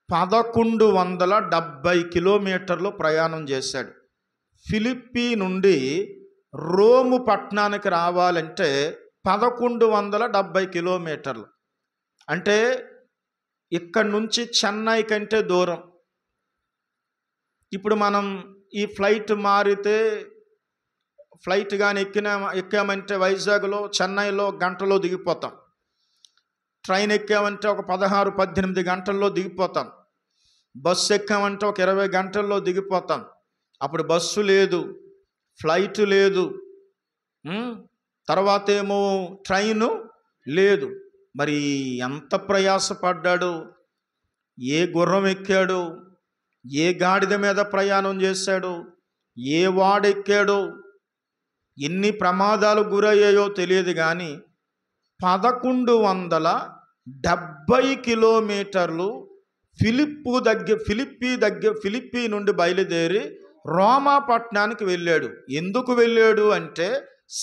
1170 కిలోమీటర్లు ప్రయాణం చేశాడు. ఫిలిప్పీ నుండి రోము పట్టణానికి రావాలంటే 1170 కిలోమీటర్లు. అంటే ఇక్కడ నుంచి చెన్నై కంటే దూరం. ఇప్పుడు మనం ఈ ఫ్లైట్ మారితే, ఫ్లైట్ కానీ ఎక్కామంటే వైజాగ్లో, చెన్నైలో గంటలో దిగిపోతాం. ట్రైన్ ఎక్కామంటే ఒక 16-18 గంటల్లో దిగిపోతాం. బస్సు ఎక్కామంటే ఒక 20 గంటల్లో దిగిపోతాం. అప్పుడు బస్సు లేదు, ఫ్లైట్ లేదు, తర్వాత ఏమో ట్రైను లేదు. మరి ఎంత ప్రయాసపడ్డాడు, ఏ గుర్రం ఎక్కాడు, ఏ గాడిద మీద ప్రయాణం చేశాడు, ఏ వాడెక్కాడు, ఎన్ని ప్రమాదాలు గురయ్యాయో తెలియదు. కానీ 1170 కిలోమీటర్లు ఫిలిప్పీ నుండి బయలుదేరి రోమా పట్టణానికి వెళ్ళాడు. ఎందుకు వెళ్ళాడు అంటే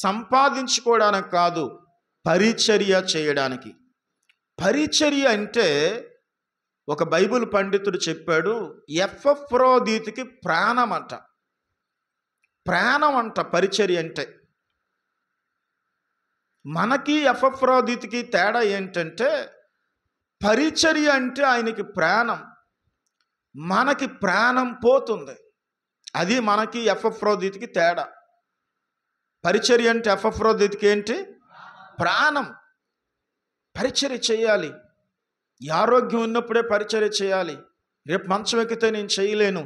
సంపాదించుకోవడానికి కాదు, పరిచర్య చేయడానికి. పరిచర్య అంటే ఒక బైబిల్ పండితుడు చెప్పాడు, ఎపఫ్రోదీతుకి ప్రాణం అంట పరిచర్య అంటే. మనకి ఎపఫ్రోదీతుకి తేడా ఏంటంటే, పరిచర్య అంటే ఆయనకి ప్రాణం, మనకి ప్రాణం పోతుంది. అది మనకి ఎపఫ్రోదీతుకి తేడా. పరిచర్య అంటే ఎపఫ్రోదీతుకి ఏంటి? ప్రాణం. పరిచర్య చేయాలి. ఈ ఆరోగ్యం ఉన్నప్పుడే పరిచర్య చేయాలి. రేపు మంచం ఎక్కితే నేను చేయలేను.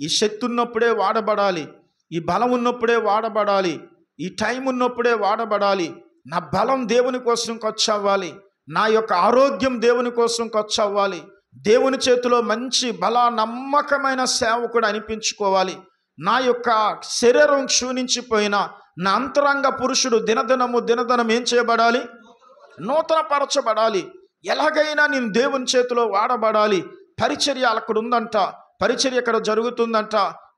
ఈ శక్తి ఉన్నప్పుడే వాడబడాలి, ఈ బలం ఉన్నప్పుడే వాడబడాలి, ఈ టైం ఉన్నప్పుడే వాడబడాలి. నా బలం దేవుని కోసం ఖర్చు అవ్వాలి, నా యొక్క ఆరోగ్యం దేవుని కోసం ఖర్చు అవ్వాలి, దేవుని చేతిలో మంచి నమ్మకమైన సేవకుడు అనిపించుకోవాలి. నా యొక్క శరీరం క్షీణించిపోయిన నా అంతరంగ పురుషుడు దినదినం ఏం చేయబడాలి? నూతనపరచబడాలి. ఎలాగైనా నేను దేవుని చేతిలో వాడబడాలి. పరిచర్య అక్కడ ఉందంట, పరిచర్య ఇక్కడ జరుగుతుందంట,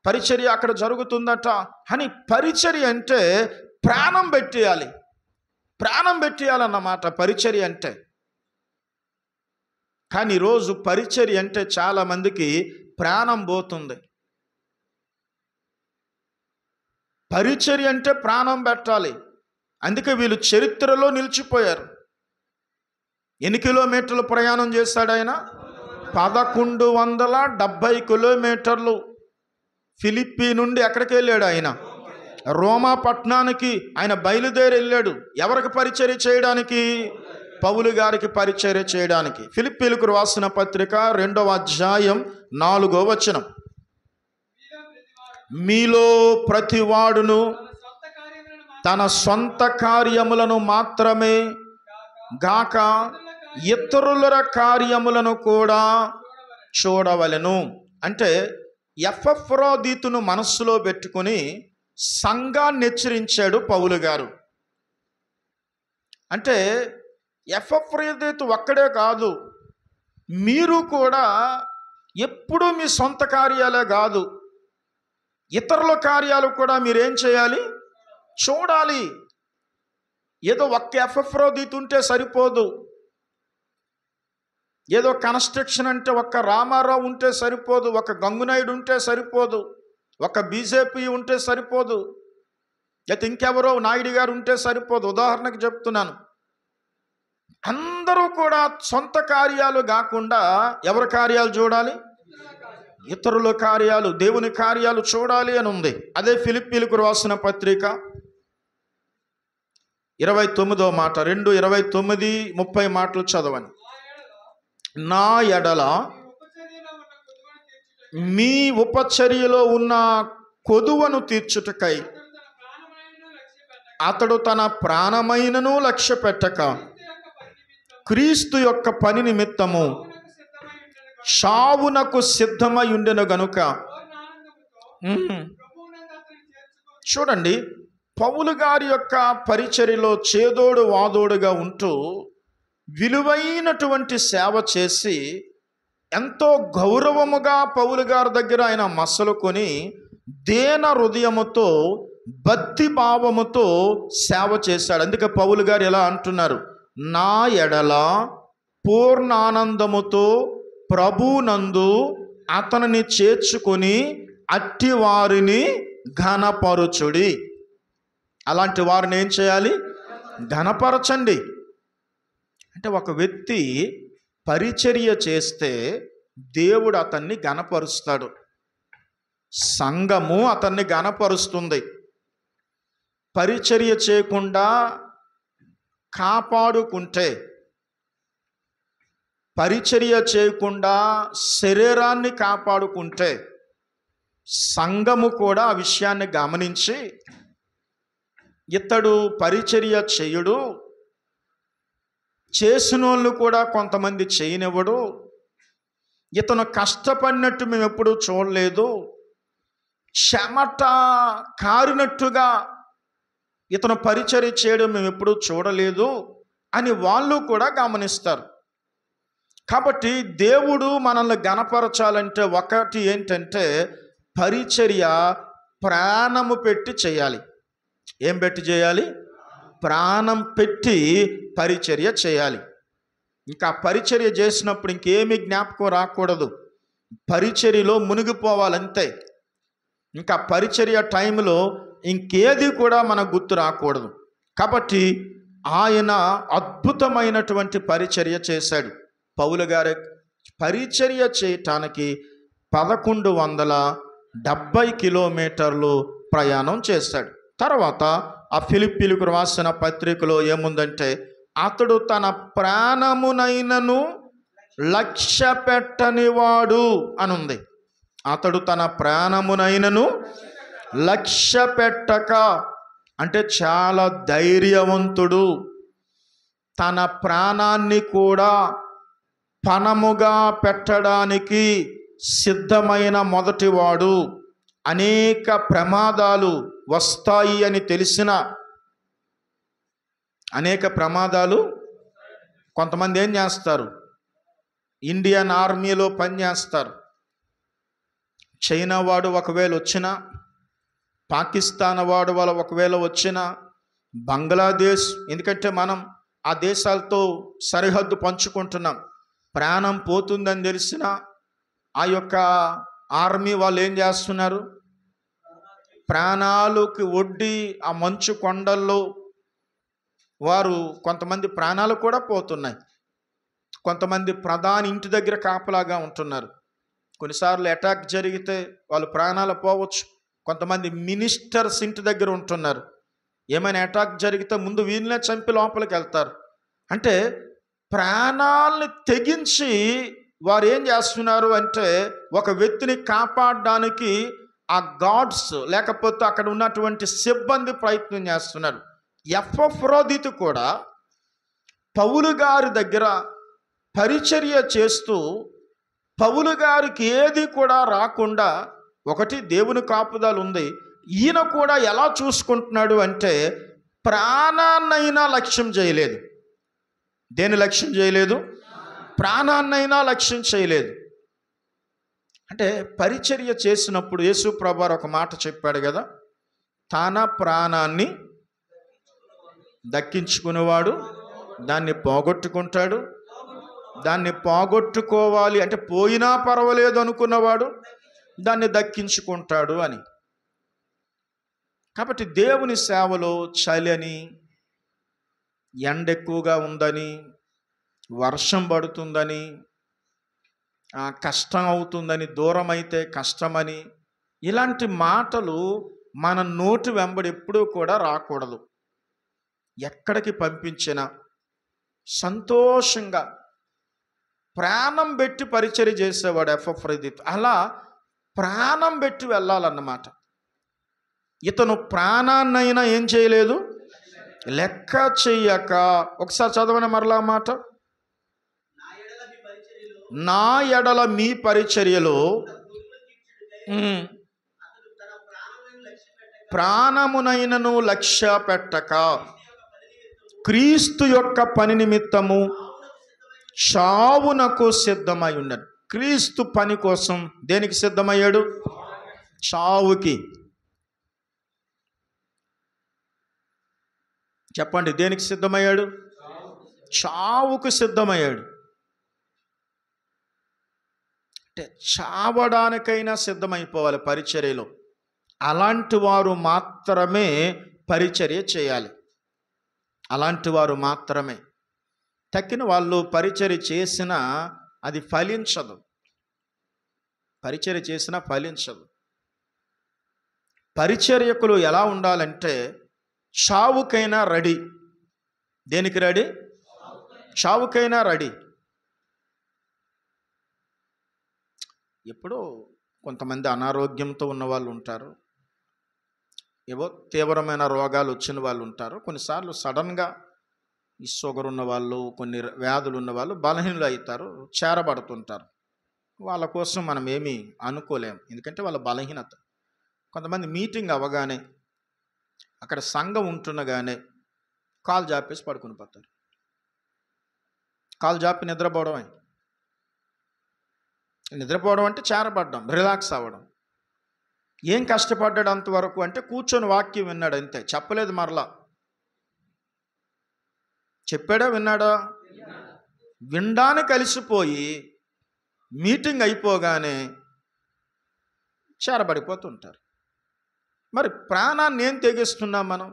పరిచర్య అక్కడ జరుగుతుందట అని. పరిచర్య అంటే ప్రాణం పెట్టేయాలన్నమాట పరిచర్య అంటే. కానీ ఈరోజు పరిచర్య అంటే చాలా మందికి ప్రాణం పోతుంది. పరిచర్య అంటే ప్రాణం పెట్టాలి. అందుకే వీళ్ళు చరిత్రలో నిలిచిపోయారు. ఎన్ని కిలోమీటర్లు ప్రయాణం చేశాడు ఆయన? 1170 కిలోమీటర్లు. ఫిలిప్పీ నుండి ఎక్కడికి వెళ్ళాడు ఆయన? రోమా పట్టణానికి ఆయన బయలుదేరి వెళ్ళాడు. ఎవరికి పరిచర్య చేయడానికి? పౌలు గారికి పరిచర్య చేయడానికి. ఫిలిప్పీలకు రాసిన పత్రిక 2వ అధ్యాయం 4వ వచనం. మీలో ప్రతివాడును తన సొంత కార్యములను మాత్రమే గాక ఇతరుల కార్యములను కూడా చూడవలెను. అంటే ఎపఫ్రోదీతును మనస్సులో పెట్టుకుని సంఘాన్ని హెచ్చరించాడు పౌలు గారు. అంటే ఎపఫ్రోదీతు ఒక్కడే కాదు, మీరు కూడా ఎప్పుడూ మీ సొంత కార్యాలే కాదు, ఇతరుల కార్యాలు కూడా మీరేం చేయాలి? చూడాలి. ఏదో ఒక్క ఎపఫ్రోదీతు ఉంటే సరిపోదు. ఏదో కన్స్ట్రక్షన్ అంటే ఒక్క రామారావు ఉంటే సరిపోదు, ఒక గంగునాయుడు ఉంటే సరిపోదు, ఒక బీజేపీ ఉంటే సరిపోదు, లేకపోతే ఇంకెవరో నాయుడు గారు ఉంటే సరిపోదు. ఉదాహరణకు చెప్తున్నాను. అందరూ కూడా సొంత కార్యాలు కాకుండా ఎవరి కార్యాలు చూడాలి? ఇతరుల కార్యాలు, దేవుని కార్యాలు చూడాలి అని ఉంది. అదే ఫిలిప్పీలకు రాసిన పత్రిక 29వ మాట, 2:29-30 మాటలు చదవండి. నా ఎడల మీ ఉపచర్యలో ఉన్న కొదువను తీర్చుటకై అతడు తన ప్రాణమైనను లక్ష్య పెట్టక క్రీస్తు యొక్క పని నిమిత్తము చావునకు సిద్ధమై ఉండెను గనుక. చూడండి, పౌలు గారి యొక్క పరిచర్యలో చేదోడు వాదోడుగా ఉంటూ విలువైనటువంటి సేవ చేసి ఎంతో గౌరవముగా పౌలు గారి దగ్గర ఆయన మసలుకొని దేన హృదయముతో భక్తి భావముతో సేవ చేశాడు. అందుకే పౌలు గారు ఎలా అంటున్నారు? నా ఎడల పూర్ణానందముతో ప్రభునందు అతనిని చేర్చుకొని అట్టి వారిని ఘనపరచుడి. అలాంటి వారిని ఏం చేయాలి? ఘనపరచండి. అంటే ఒక వ్యక్తి పరిచర్య చేస్తే దేవుడు అతన్ని ఘనపరుస్తాడు, సంఘము అతన్ని ఘనపరుస్తుంది. పరిచర్య చేయకుండా కాపాడుకుంటే పరిచర్య చేయకుండా శరీరాన్ని కాపాడుకుంటే సంఘము కూడా ఆ విషయాన్ని గమనించి ఇతడు పరిచర్య చేయుడు, చేసినోళ్ళు కూడా కొంతమంది చేయనివ్వడు, ఇతను కష్టపడినట్టు మేము ఎప్పుడూ చూడలేదు, చెమట కారినట్టుగా ఇతను పరిచర్య చేయడం మేము ఎప్పుడూ చూడలేదు అని వాళ్ళు కూడా గమనిస్తారు. కాబట్టి దేవుడు మనల్ని గణపరచాలంటే ఒకటి ఏంటంటే పరిచర్య ప్రాణము పెట్టి చేయాలి. ఏం పెట్టి చేయాలి? ప్రాణం పెట్టి పరిచర్య చేయాలి. ఇంకా పరిచర్య చేసినప్పుడు ఇంకేమీ జ్ఞాపకం రాకూడదు, పరిచర్యలో మునిగిపోవాలంతే. ఇంకా పరిచర్య టైంలో ఇంకేది కూడా మనకు గుర్తు రాకూడదు. కాబట్టి ఆయన అద్భుతమైనటువంటి పరిచర్య చేశాడు. పౌలు గారి పరిచర్య చేయటానికి 1170 కిలోమీటర్లు ప్రయాణం చేశాడు. తర్వాత ఆ ఫిలిప్పీలకు రాసిన పత్రికలో ఏముందంటే, అతడు తన ప్రాణమునైనను లక్ష్య పెట్టనివాడు అని ఉంది. అతడు తన ప్రాణమునైనను లక్ష్య పెట్టక అంటే చాలా ధైర్యవంతుడు, తన ప్రాణాన్ని కూడా పణముగా పెట్టడానికి సిద్ధమైన మొదటివాడు. అనేక ప్రమాదాలు వస్తాయి అని తెలిసిన, అనేక ప్రమాదాలు కొంతమంది ఏం చేస్తారు, ఇండియన్ ఆర్మీలో పనిచేస్తారు. చైనా వాడు ఒకవేళ వచ్చినా, పాకిస్తాన్ వాడు వాళ్ళ ఒకవేళ వచ్చినా, బంగ్లాదేశ్, ఎందుకంటే మనం ఆ దేశాలతో సరిహద్దు పంచుకుంటున్నాం, ప్రాణం పోతుందని తెలిసిన ఆ యొక్క ఆర్మీ వాళ్ళు ఏం చేస్తున్నారు, ప్రాణాలకు ఒడ్డి ఆ మంచు కొండల్లో వారు కొంతమంది ప్రాణాలు కూడా పోతున్నాయి. కొంతమంది ప్రధాని ఇంటి దగ్గర కాపలాగా ఉంటున్నారు. కొన్నిసార్లు అటాక్ జరిగితే వాళ్ళు ప్రాణాలు పోవచ్చు. కొంతమంది మినిస్టర్స్ ఇంటి దగ్గర ఉంటున్నారు. ఏమైనా అటాక్ జరిగితే ముందు వీళ్ళనే చంపి లోపలికి వెళ్తారు. అంటే ప్రాణాలని తెగించి వారు ఏం చేస్తున్నారు అంటే ఒక వ్యక్తిని కాపాడడానికి ఆ గాడ్స్ లేకపోతే అక్కడ ఉన్నటువంటి సిబ్బంది ప్రయత్నం చేస్తున్నారు. ఎపఫ్రోదితు కూడా పౌలు గారి దగ్గర పరిచర్య చేస్తూ పౌలు గారికి ఏది కూడా రాకుండా, ఒకటి దేవుని కాపుదల ఉంది, ఈయన కూడా ఎలా చూసుకుంటున్నాడు అంటే ప్రాణాన్నైనా లక్ష్యం చేయలేదు. దేని లక్ష్యం చేయలేదు? ప్రాణాన్నైనా లక్ష్యం చేయలేదు. అంటే పరిచర్య చేసినప్పుడు యేసు ప్రభువారు ఒక మాట చెప్పాడు కదా, తన ప్రాణాన్ని దక్కించుకునేవాడు దాన్ని పోగొట్టుకుంటాడు, దాన్ని పోగొట్టుకోవాలి అంటే పోయినా పర్వాలేదు అనుకున్నవాడు దాన్ని దక్కించుకుంటాడు అని. కాబట్టి దేవుని సేవలో చలి అని, ఎండ ఎక్కువగా ఉందని, వర్షం పడుతుందని, కష్టం అవుతుందని, దూరం అయితే కష్టమని, ఇలాంటి మాటలు మన నోటి వెంబడి ఎప్పుడూ కూడా రాకూడదు. ఎక్కడికి పంపించినా సంతోషంగా ప్రాణం పెట్టి పరిచర్య చేసేవాడు ఎపఫ్రోదితు. అలా ప్రాణం పెట్టి వెళ్ళాలన్నమాట. ఇతను ప్రాణాన్నైనా ఏం చేయలేదు, లెక్క చెయ్యక. ఒకసారి చదవని మరలా మాట, నా ఎడల మీ పరిచర్యలో ప్రాణమునైనను లక్ష్య పెట్టక క్రీస్తు యొక్క పని నిమిత్తము చావునకు సిద్ధమై ఉన్నాడు. క్రీస్తు పని కోసం దేనికి సిద్ధమయ్యాడు? చావుకి. చెప్పండి, దేనికి సిద్ధమయ్యాడు? చావుకు సిద్ధమయ్యాడు. అంటే చావడానికైనా సిద్ధమైపోవాలి పరిచర్యలో. అలాంటి వారు మాత్రమే పరిచర్య చేయాలి. అలాంటి వారు మాత్రమే. తక్కిన వాళ్ళు పరిచర్య చేసినా అది ఫలించదు. పరిచర్య చేసినా ఫలించదు. పరిచర్యకులు ఎలా ఉండాలంటే చావుకైనా రెడీ. దేనికి రెడీ? చావుకైనా రెడీ. ఎప్పుడో కొంతమంది అనారోగ్యంతో ఉన్న వాళ్ళు ఉంటారు, ఏవో తీవ్రమైన రోగాలు వచ్చిన వాళ్ళు ఉంటారు. కొన్నిసార్లు సడన్గా ఈ షుగర్ ఉన్న వాళ్ళు, కొన్ని వ్యాధులు ఉన్న వాళ్ళు బలహీనులు అవుతారు, చేరబడుతుంటారు. వాళ్ళ కోసం మనం ఏమీ అనుకోలేం, ఎందుకంటే వాళ్ళ బలహీనత. కొంతమంది మీటింగ్ అవ్వగానే, అక్కడ సంఘం ఉంటుండగానే కాలు జాపేసి పడుకుని పోతారు. కాలు జాపి నిద్రపోవడం అంటే చేరబడ్డం, రిలాక్స్ అవ్వడం. ఏం కష్టపడ్డాడు అంతవరకు అంటే కూర్చొని వాక్యం విన్నాడు అంతే, చెప్పలేదు. మరలా చెప్పాడా విన్నాడా? వినడానికి కలిసిపోయి మీటింగ్ అయిపోగానే చేరబడిపోతుంటారు. మరి ప్రాణాన్ని ఏం తెగిస్తున్నాం మనం?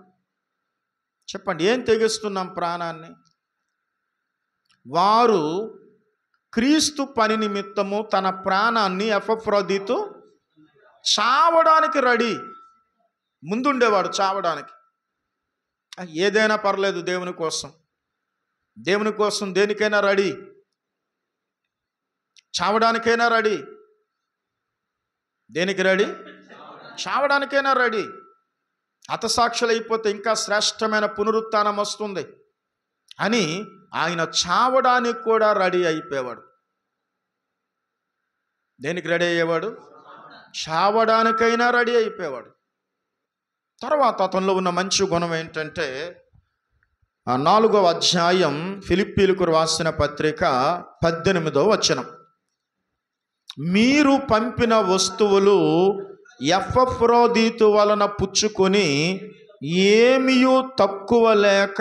చెప్పండి, ఏం తెగిస్తున్నాం ప్రాణాన్ని? వారు క్రీస్తు పని నిమిత్తము తన ప్రాణాన్ని ఎపఫ్రోదితు చావడానికి రెడీ. ముందుండేవాడు చావడానికి. ఏదైనా పర్లేదు దేవుని కోసం, దేవుని కోసం దేనికైనా రెడీ, చావడానికైనా రెడీ. దేనికి రెడీ? చావడానికైనా రెడీ. హతసాక్షులు అయిపోతే ఇంకా శ్రేష్టమైన పునరుత్థానం వస్తుంది అని ఆయన చావడానికి కూడా రెడీ అయిపోయేవాడు. దేనికి రెడీ అయ్యేవాడు? చావడానికైనా రెడీ అయిపోయేవాడు. తర్వాత అతనిలో ఉన్న మంచి గుణం ఏంటంటే 4వ అధ్యాయం ఫిలిప్పీలకు రాసిన పత్రిక 18వ వచనం, మీరు పంపిన వస్తువులు ఎపఫ్రోదితు వలన పుచ్చుకొని ఏమీయూ తక్కువ లేక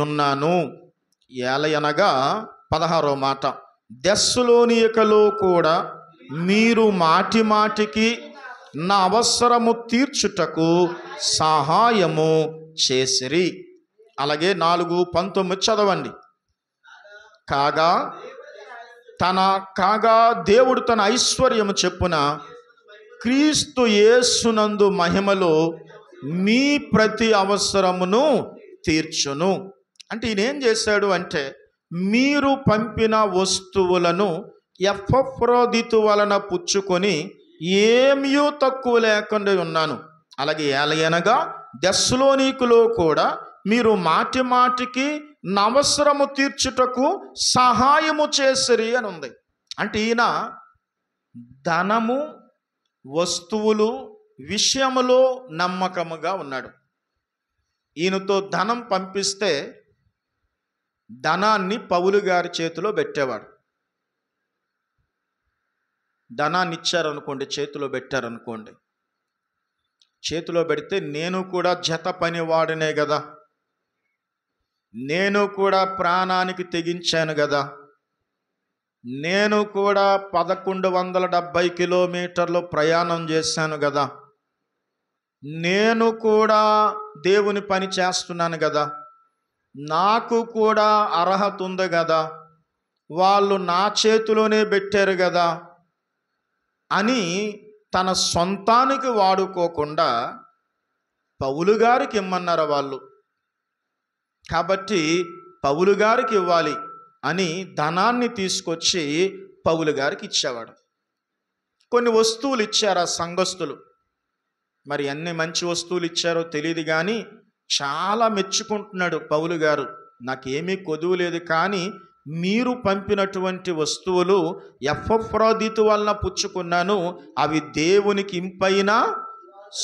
ఉన్నాను. ఏలయనగా 16వ మాట, దెస్సలోనికలో కూడా మీరు మాటి మాటికి నా అవసరము తీర్చుటకు సహాయము చేసిరి. అలాగే 4:19 చదవండి. కాగా దేవుడు తన ఐశ్వర్యము చెప్పున క్రీస్తు యేసునందు మహిమలో మీ ప్రతి అవసరమును తీర్చును. అంటే ఈయన ఏం చేశాడు అంటే, మీరు పంపిన వస్తువులను ఎపఫ్రోదితు వలన పుచ్చుకొని ఏమీయూ తక్కువ లేకుండా ఉన్నాను. అలాగే ఏలయనగా దెస్సలోనికలో కూడా మీరు మాటి మాటికి నా అవసరము తీర్చుటకు సహాయము చేసిరి అని ఉంది. అంటే ఈయన ధనము, వస్తువులు విషయములో నమ్మకముగా ఉన్నాడు. ఈయనతో ధనం పంపిస్తే ధనాన్ని పౌలు గారి చేతిలో పెట్టేవాడు. ధనాన్ని ఇచ్చారనుకోండి, చేతిలో పెట్టారనుకోండి, చేతిలో పెడితే నేను కూడా జత పనివాడినే కదా, నేను కూడా ప్రాణానికి తెగించాను కదా, నేను కూడా 1170 కిలోమీటర్లు ప్రయాణం చేశాను కదా, నేను కూడా దేవుని పని చేస్తున్నాను కదా, నాకు కూడా అర్హత ఉంది కదా, వాళ్ళు నా చేతిలోనే పెట్టారు కదా అని తన సొంతానికి వాడుకోకుండా పౌలు గారికి ఇమ్మన్నారు వాళ్ళు. కాబట్టి పౌలు గారికి ఇవ్వాలి అని ధనాన్ని తీసుకొచ్చి పౌలు గారికి ఇచ్చేవాడు. కొన్ని వస్తువులు ఇచ్చారు ఆ సంఘస్థులు. మరి అన్ని మంచి వస్తువులు ఇచ్చారో తెలియదు కానీ చాలా మెచ్చుకుంటున్నాడు పౌలు గారు. నాకేమీ కొదువు లేదు, కానీ మీరు పంపినటువంటి వస్తువులు ఎపఫ్రోదితు వలన పుచ్చుకున్నాను, అవి దేవునికి ఇంపైన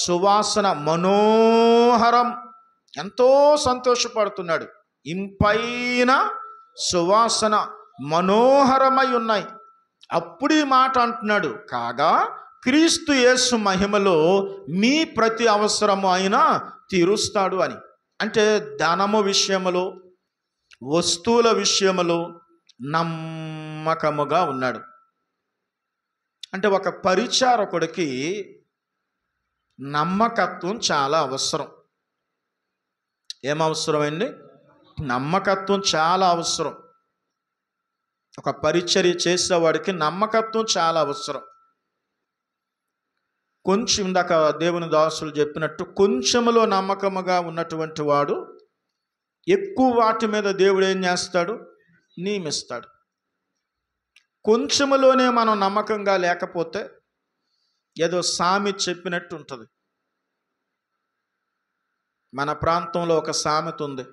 సువాసన, మనోహరం. ఎంతో సంతోషపడుతున్నాడు. ఇంపైన సువాసన, మనోహరమై ఉన్నాయి. అప్పుడు ఈ మాట అంటున్నాడు, కాగా క్రీస్తు యేసు మహిమలో మీ ప్రతి అవసరము ఆయన తీరుస్తాడు అని. అంటే ధనము విషయములో, వస్తువుల విషయములో నమ్మకముగా ఉన్నాడు. అంటే ఒక పరిచారకుడికి నమ్మకత్వం చాలా అవసరం. ఏమవసరమండి? నమ్మకత్వం చాలా అవసరం. ఒక పరిచర్య చేసేవాడికి నమ్మకత్వం చాలా అవసరం. కొంచెం ఇందాక దేవుని దాసులు చెప్పినట్టు కొంచెములో నమ్మకముగా ఉన్నటువంటి వాడు ఎక్కువ వాటి మీద దేవుడు ఏం చేస్తాడు? నియమిస్తాడు. కొంచెములోనే మనం నమ్మకంగా లేకపోతే ఏదో సామె చెప్పినట్టు ఉంటుంది. మన ప్రాంతంలో ఒక సామెత ఉంది,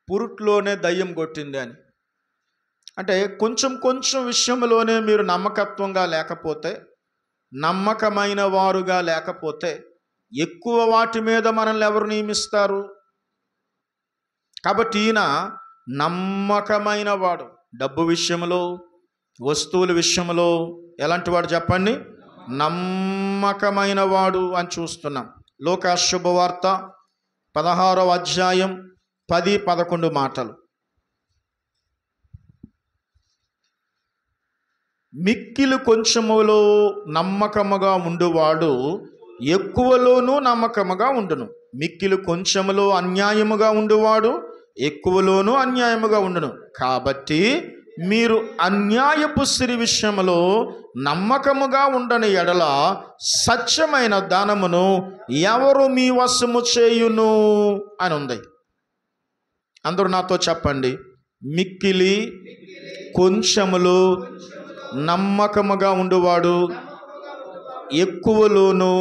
పురుట్లోనే దయ్యం కొట్టింది అని. అంటే కొంచెం కొంచెం విషయంలోనే మీరు నమ్మకత్వంగా లేకపోతే, నమ్మకమైన వారుగా లేకపోతే ఎక్కువ వాటి మీద మనల్ని ఎవరు నియమిస్తారు? కాబట్టి ఈయన నమ్మకమైన వాడు. డబ్బు విషయంలో, వస్తువుల విషయంలో ఎలాంటి వాడు చెప్పండి? నమ్మకమైన వాడు అని చూస్తున్నాం. లోకా శుభవార్త 16వ అధ్యాయం 10-11 మాటలు. మిక్కిలి కొంచెములో నమ్మకముగా ఉండువాడు ఎక్కువలోనూ నమ్మకముగా ఉండును. మిక్కిలి కొంచెములో అన్యాయముగా ఉండువాడు ఎక్కువలోనూ అన్యాయముగా ఉండును. కాబట్టి మీరు అన్యాయపు సిరి విషయములో నమ్మకముగా ఉండని ఎడల సత్యమైన ధనమును ఎవరు మీ వశము చేయును అని ఉంది. అందరూ నాతో చెప్పండి, మిక్కిలి కొంచెములో నమ్మకముగా ఉండువాడు ఎక్కువలోనూ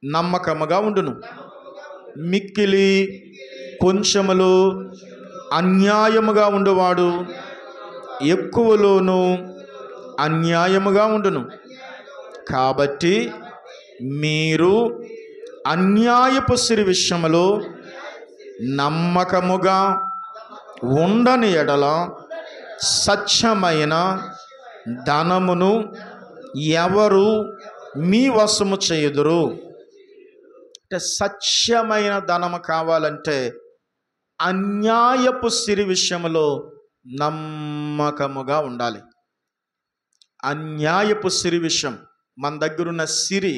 నమ్మకముగా ఉండును. మిక్కిలి కొంచెములో అన్యాయముగా ఉండువాడు ఎక్కువలోనూ అన్యాయముగా ఉండును. కాబట్టి మీరు అన్యాయపు సిరి విషయములో నమ్మకముగా ఉండని ఎడల సత్యమైన ధనమును ఎవరు మీ వశము చేయుదురు? అంటే సత్యమైన ధనము కావాలంటే అన్యాయపు సిరి విషయములో నమ్మకముగా ఉండాలి. అన్యాయపు సిరి విషయం, మన దగ్గరున్న సిరి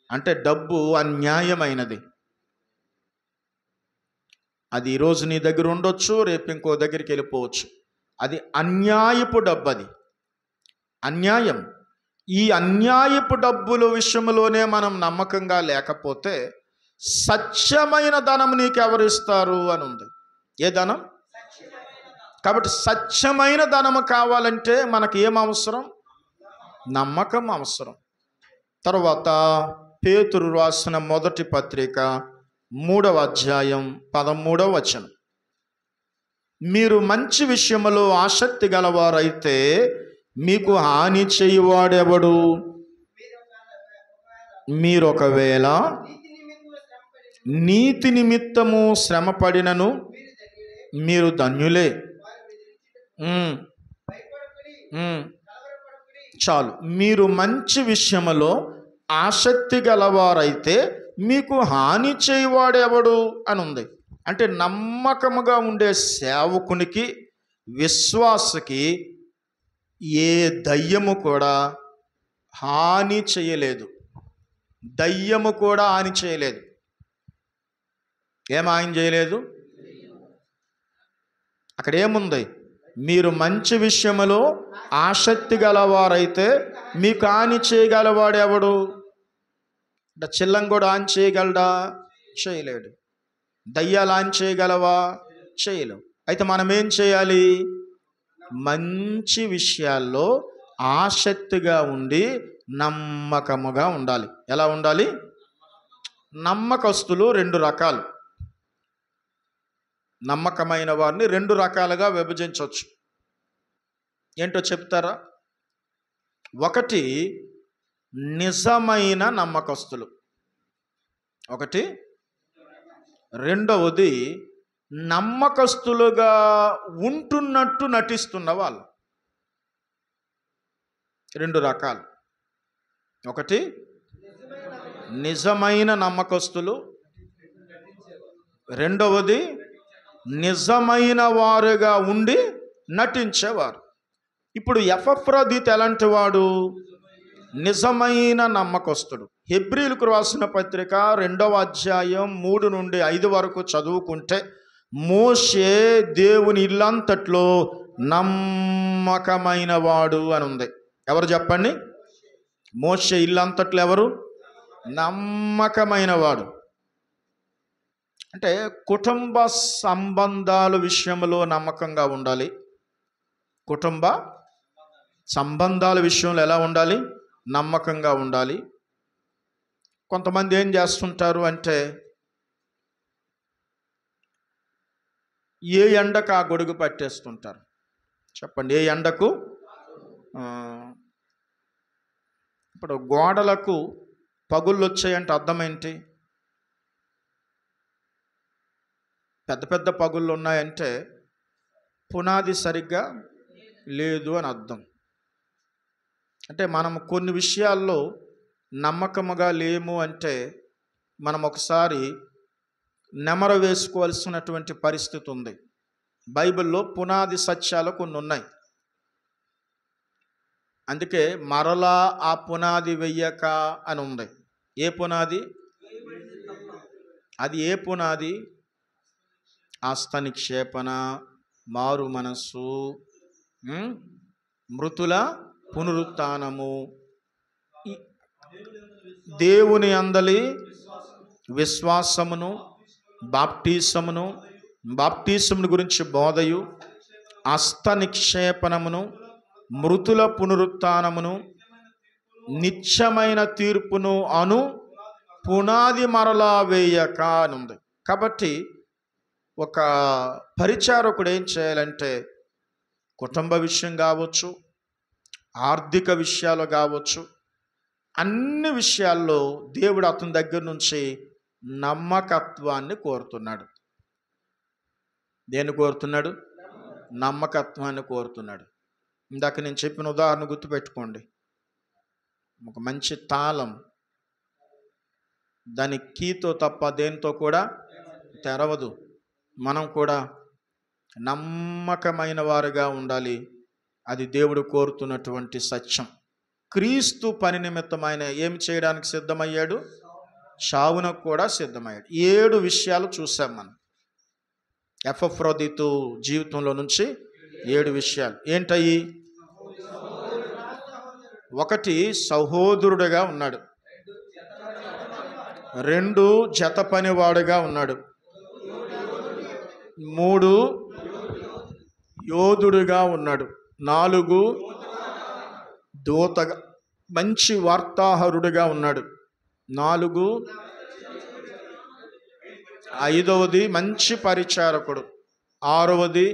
అంటే డబ్బు అన్యాయమైనది. అది ఈరోజు నీ దగ్గర ఉండొచ్చు, రేపు ఇంకో దగ్గరికి వెళ్ళిపోవచ్చు. అది అన్యాయపు డబ్బు, అది అన్యాయం. ఈ అన్యాయపు డబ్బుల విషయంలోనే మనం నమ్మకంగా లేకపోతే సత్యమైన ధనం నీకు ఎవరిస్తారు అని ఉంది. ఏ ధనం? కాబట్టి సత్యమైన ధనము కావాలంటే మనకి ఏం అవసరం? నమ్మకం అవసరం. తర్వాత పేతురు రాసిన మొదటి పత్రిక 3వ అధ్యాయం 13వ వచనం. మీరు మంచి విషయములో ఆసక్తి గలవారైతే మీకు హాని చేయువాడెవడు? మీరొకవేళ నీతి నిమిత్తము శ్రమపడినను మీరు ధన్యులే. చాలు. మీరు మంచి విషయములో ఆసక్తి గలవారైతే మీకు హాని చేయువాడెవడు అని ఉంది. అంటే నమ్మకముగా ఉండే సేవకునికి, విశ్వాసకి ఏ దయ్యము కూడా హాని చేయలేదు. దయ్యము కూడా హాని చేయలేదు. ఏం హాని చేయలేదు? అక్కడ ఏముంది? మీరు మంచి విషయములో ఆసక్తి గలవారైతే మీకు హాని చేయగలవాడు ఎవడు? అంటే చిల్లం కూడా హాని చేయగలడా? చేయలేడు. దయ్యాలు హాని చేయగలవా? చేయలేవు. అయితే మనం ఏం చేయాలి? మంచి విషయాల్లో ఆసక్తిగా ఉండి నమ్మకముగా ఉండాలి. ఎలా ఉండాలి? నమ్మకస్తులు 2 రకాలు. నమ్మకమైన వారిని 2 రకాలుగా విభజించవచ్చు. ఏంటో చెప్తారా? ఒకటి నిజమైన నమ్మకస్తులు, ఒకటి. రెండవది నమ్మకస్తులుగా ఉంటున్నట్టు నటిస్తున్న వాళ్ళు. 2 రకాలు. ఒకటి నిజమైన నమ్మకస్తులు, రెండవది నిజమైన వారుగా ఉండి నటించేవారు. ఇప్పుడు ఎపఫ్రదీతు ఎలాంటి వాడు? నిజమైన నమ్మకస్తుడు. హెబ్రీయులకు రాసిన పత్రిక 2వ అధ్యాయం 3-5 వరకు చదువుకుంటే మోషే దేవుని ఇల్లంతట్లో నమ్మకమైన వాడు అని ఉంది. ఎవరు చెప్పండి? మోషే ఇల్లంతట్లో ఎవరు? నమ్మకమైన వాడు. అంటే కుటుంబ సంబంధాల విషయంలో నమ్మకంగా ఉండాలి. కుటుంబ సంబంధాల విషయంలో ఎలా ఉండాలి? నమ్మకంగా ఉండాలి. కొంతమంది ఏం చేస్తుంటారు అంటే, ఏ ఎండకు ఆ గొడుగు పట్టేస్తుంటారు. చెప్పండి, ఏ ఎండకు? ఇప్పుడు గోడలకు పగుళ్ళు వచ్చాయంటే అర్థం ఏంటి? పెద్ద పెద్ద పగుళ్ళు ఉన్నాయంటే పునాది సరిగ్గా లేదు అని అర్థం. అంటే మనం కొన్ని విషయాల్లో నమ్మకముగా లేము అంటే మనం ఒకసారి నెమరు వేసుకోవాల్సినటువంటి పరిస్థితి ఉంది. బైబిల్లో పునాది సత్యాలు కొన్ని ఉన్నాయి. అందుకే మరలా ఆ పునాది వెయ్యక అని ఉంది. ఏ పునాది? అది ఏ పునాది? ఆస్త నిక్షేపణ, మారు మనస్సు, మృతుల పునరుత్థానము, దేవుని అందలి విశ్వాసమును, బాప్టిసమును గురించి బోధయు, ఆస్త నిక్షేపణమును, మృతుల పునరుత్థానమును, నిత్యమైన తీర్పును అను పునాది మరలా వేయక అని ఉంది. కాబట్టి ఒక పరిచారకుడు ఏం చేయాలంటే, కుటుంబ విషయం కావచ్చు, ఆర్థిక విషయాలు కావచ్చు, అన్ని విషయాల్లో దేవుడు అతని దగ్గర నుంచి నమ్మకత్వాన్ని కోరుతున్నాడు. దేన్ని కోరుతున్నాడు? నమ్మకత్వాన్ని కోరుతున్నాడు. ఇందాక నేను చెప్పిన ఉదాహరణ గుర్తుపెట్టుకోండి. ఒక మంచి తాళం దాని కీతో తప్ప దేనితో కూడా తెరవదు. మనం కూడా నమ్మకమైన వారుగా ఉండాలి. అది దేవుడు కోరుతున్నటువంటి సత్యం. క్రీస్తు పని నిమిత్తం ఆయన ఏమి చేయడానికి సిద్ధమయ్యాడు? చావునకు కూడా సిద్ధమయ్యాడు. 7 విషయాలు చూసాం మనం. ఎపఫ్రోదితు జీవితంలో నుంచి 7 విషయాలు. ఏంటయ్యి? 1 సహోదరుడుగా ఉన్నాడు. 2 జత పనివాడుగా ఉన్నాడు. 3 యోధుడుగా ఉన్నాడు. 4 దూతగా, మంచి వార్తాహరుడుగా ఉన్నాడు. 4 5వది మంచి పరిచారకుడు. 6వది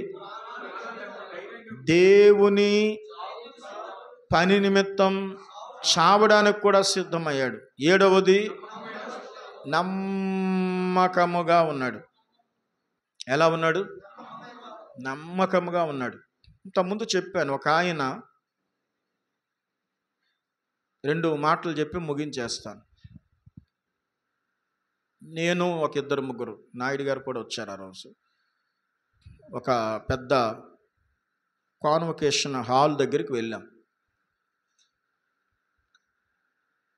దేవుని పని నిమిత్తం చావడానికి కూడా సిద్ధమయ్యాడు. 7వది నమ్మకముగా ఉన్నాడు. ఎలా ఉన్నాడు? నమ్మకముగా ఉన్నాడు. ఇంతకుముందు చెప్పాను, ఒక ఆయన 2 మాటలు చెప్పి ముగించేస్తాను. నేను ఒక 2-3 నాయుడు గారు కూడా వచ్చారు ఆ రోజు. ఒక పెద్ద కాన్వకేషన్ హాల్ దగ్గరికి వెళ్ళాం.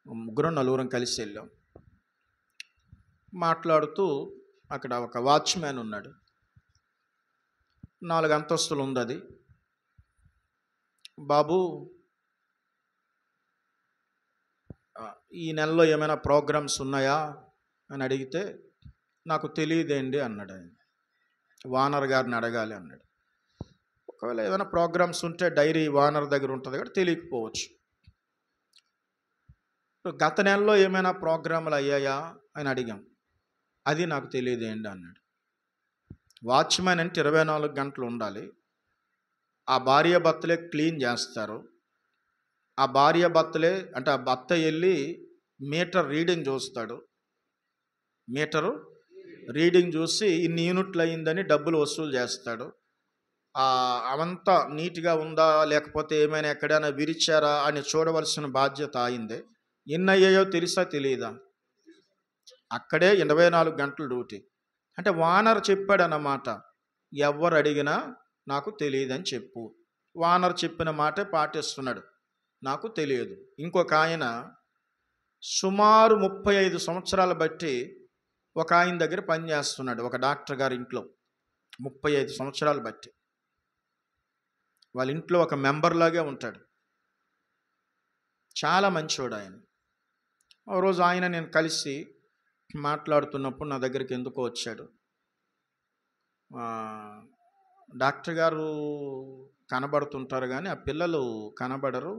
3-4 కలిసి వెళ్ళాం. మాట్లాడుతూ అక్కడ ఒక వాచ్మ్యాన్ ఉన్నాడు. 4 అంతస్తులు ఉంది అది. బాబు, ఈ నెలలో ఏమైనా ప్రోగ్రామ్స్ ఉన్నాయా అని అడిగితే, నాకు తెలియదేండి అన్నాడు ఆయన. వానర్ గారిని అడగాలి అన్నాడు. ఒకవేళ ఏమైనా ప్రోగ్రామ్స్ ఉంటే డైరీ వానర్ దగ్గర ఉంటుంది కాబట్టి తెలియకపోవచ్చు. గత నెలలో ఏమైనా ప్రోగ్రాములు అయ్యాయా అని అడిగాం. అది నాకు తెలియదేండి అన్నాడు. వాచ్మెన్ అంటే 24 గంటలు ఉండాలి. ఆ భార్య భర్తలే క్లీన్ చేస్తారు. ఆ భార్య భర్తలే అంటే ఆ భర్త వెళ్ళి మీటర్ రీడింగ్ చూస్తాడు. మీటరు రీడింగ్ చూసి ఇన్ని యూనిట్లు అయిందని డబ్బులు వసూలు చేస్తాడు. అవంతా నీట్గా ఉందా లేకపోతే ఏమైనా ఎక్కడైనా విరిచారా అని చూడవలసిన బాధ్యత అయిందే. ఎన్ని అయ్యాయో తెలుసా తెలియదా? అక్కడే 24 గంటలు డ్యూటీ. అంటే వానర్ చెప్పాడన్నమాట, ఎవరు అడిగినా నాకు తెలియదని చెప్పు. వానర్ చెప్పిన మాటే పాటిస్తున్నాడు, నాకు తెలియదు. ఇంకొక ఆయన సుమారు 35 సంవత్సరాలు బట్టి ఒక ఆయన దగ్గర పనిచేస్తున్నాడు, ఒక డాక్టర్ గారి ఇంట్లో. 35 సంవత్సరాలు బట్టి వాళ్ళ ఇంట్లో ఒక మెంబర్ లాగే ఉంటాడు. చాలా మంచివాడు ఆయన. ఓ రోజు ఆయన నేను కలిసి మాట్లాడుతున్నప్పుడు నా దగ్గరికి ఎందుకో వచ్చాడు. డాక్టర్ గారు కనబడుతుంటారు కానీ ఆ పిల్లలు కనబడరు.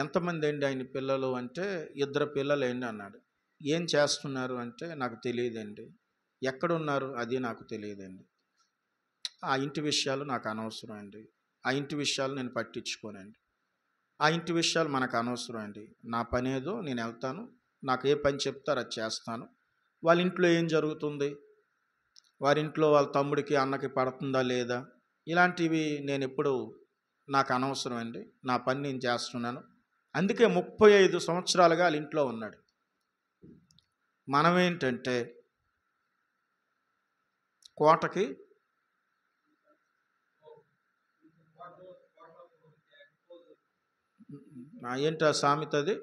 ఎంతమంది అండి ఆయన పిల్లలు అంటే 2 పిల్లలేండి అన్నాడు. ఏం చేస్తున్నారు అంటే నాకు తెలియదండి. ఎక్కడున్నారు అది నాకు తెలియదండి. ఆ ఇంటి విషయాలు నాకు అనవసరం అండి. ఆ ఇంటి విషయాలు నేను పట్టించుకోనండి. ఆ ఇంటి విషయాలు మనకు అనవసరం అండి. నా పనేదో నేను వెళ్తాను. నాకు ఏ పని చెప్తారో అది చేస్తాను. వాళ్ళ ఇంట్లో ఏం జరుగుతుంది, వారింట్లో వాళ్ళ తమ్ముడికి అన్నకి పడుతుందా లేదా, ఇలాంటివి నేను ఎప్పుడు నాకు అనవసరం అండి. నా పని నేను చేస్తున్నాను. అందుకే 35 సంవత్సరాలుగా వాళ్ళ ఇంట్లో ఉన్నాడు. మనమేంటంటే కోటకి ఏంటి ఆ సామెత అది,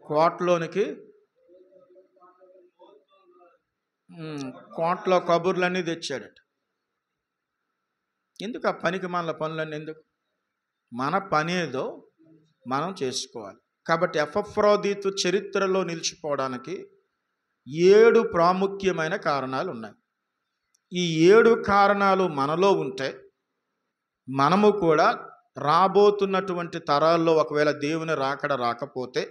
కోటలోనికి కోటలో కబుర్లన్నీ తెచ్చాడట. ఎందుకు ఆ పనికి మన పనులన్నీ ఎందుకు? మన పనేదో మనం చేసుకోవాలి. కాబట్టి ఎపఫ్రోదీతు చరిత్రలో నిలిచిపోవడానికి 7 ప్రాముఖ్యమైన కారణాలు ఉన్నాయి. ఈ 7 కారణాలు మనలో ఉంటే మనము కూడా రాబోతున్నటువంటి తరాల్లో ఒకవేళ దేవుని రాకడ రాకపోతే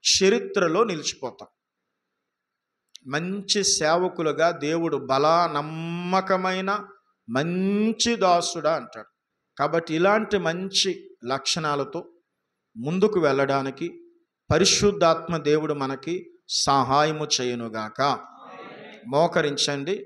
చరిత్రలో నిలిచిపోతాం. మంచి సేవకులుగా దేవుడు బలా నమ్మకమైన మంచి దాసుడా అంటాడు. కాబట్టి ఇలాంటి మంచి లక్షణాలతో ముందుకు వెళ్ళడానికి పరిశుద్ధాత్మ దేవుడు మనకి సహాయము చేయునుగాక. మోకరించండి.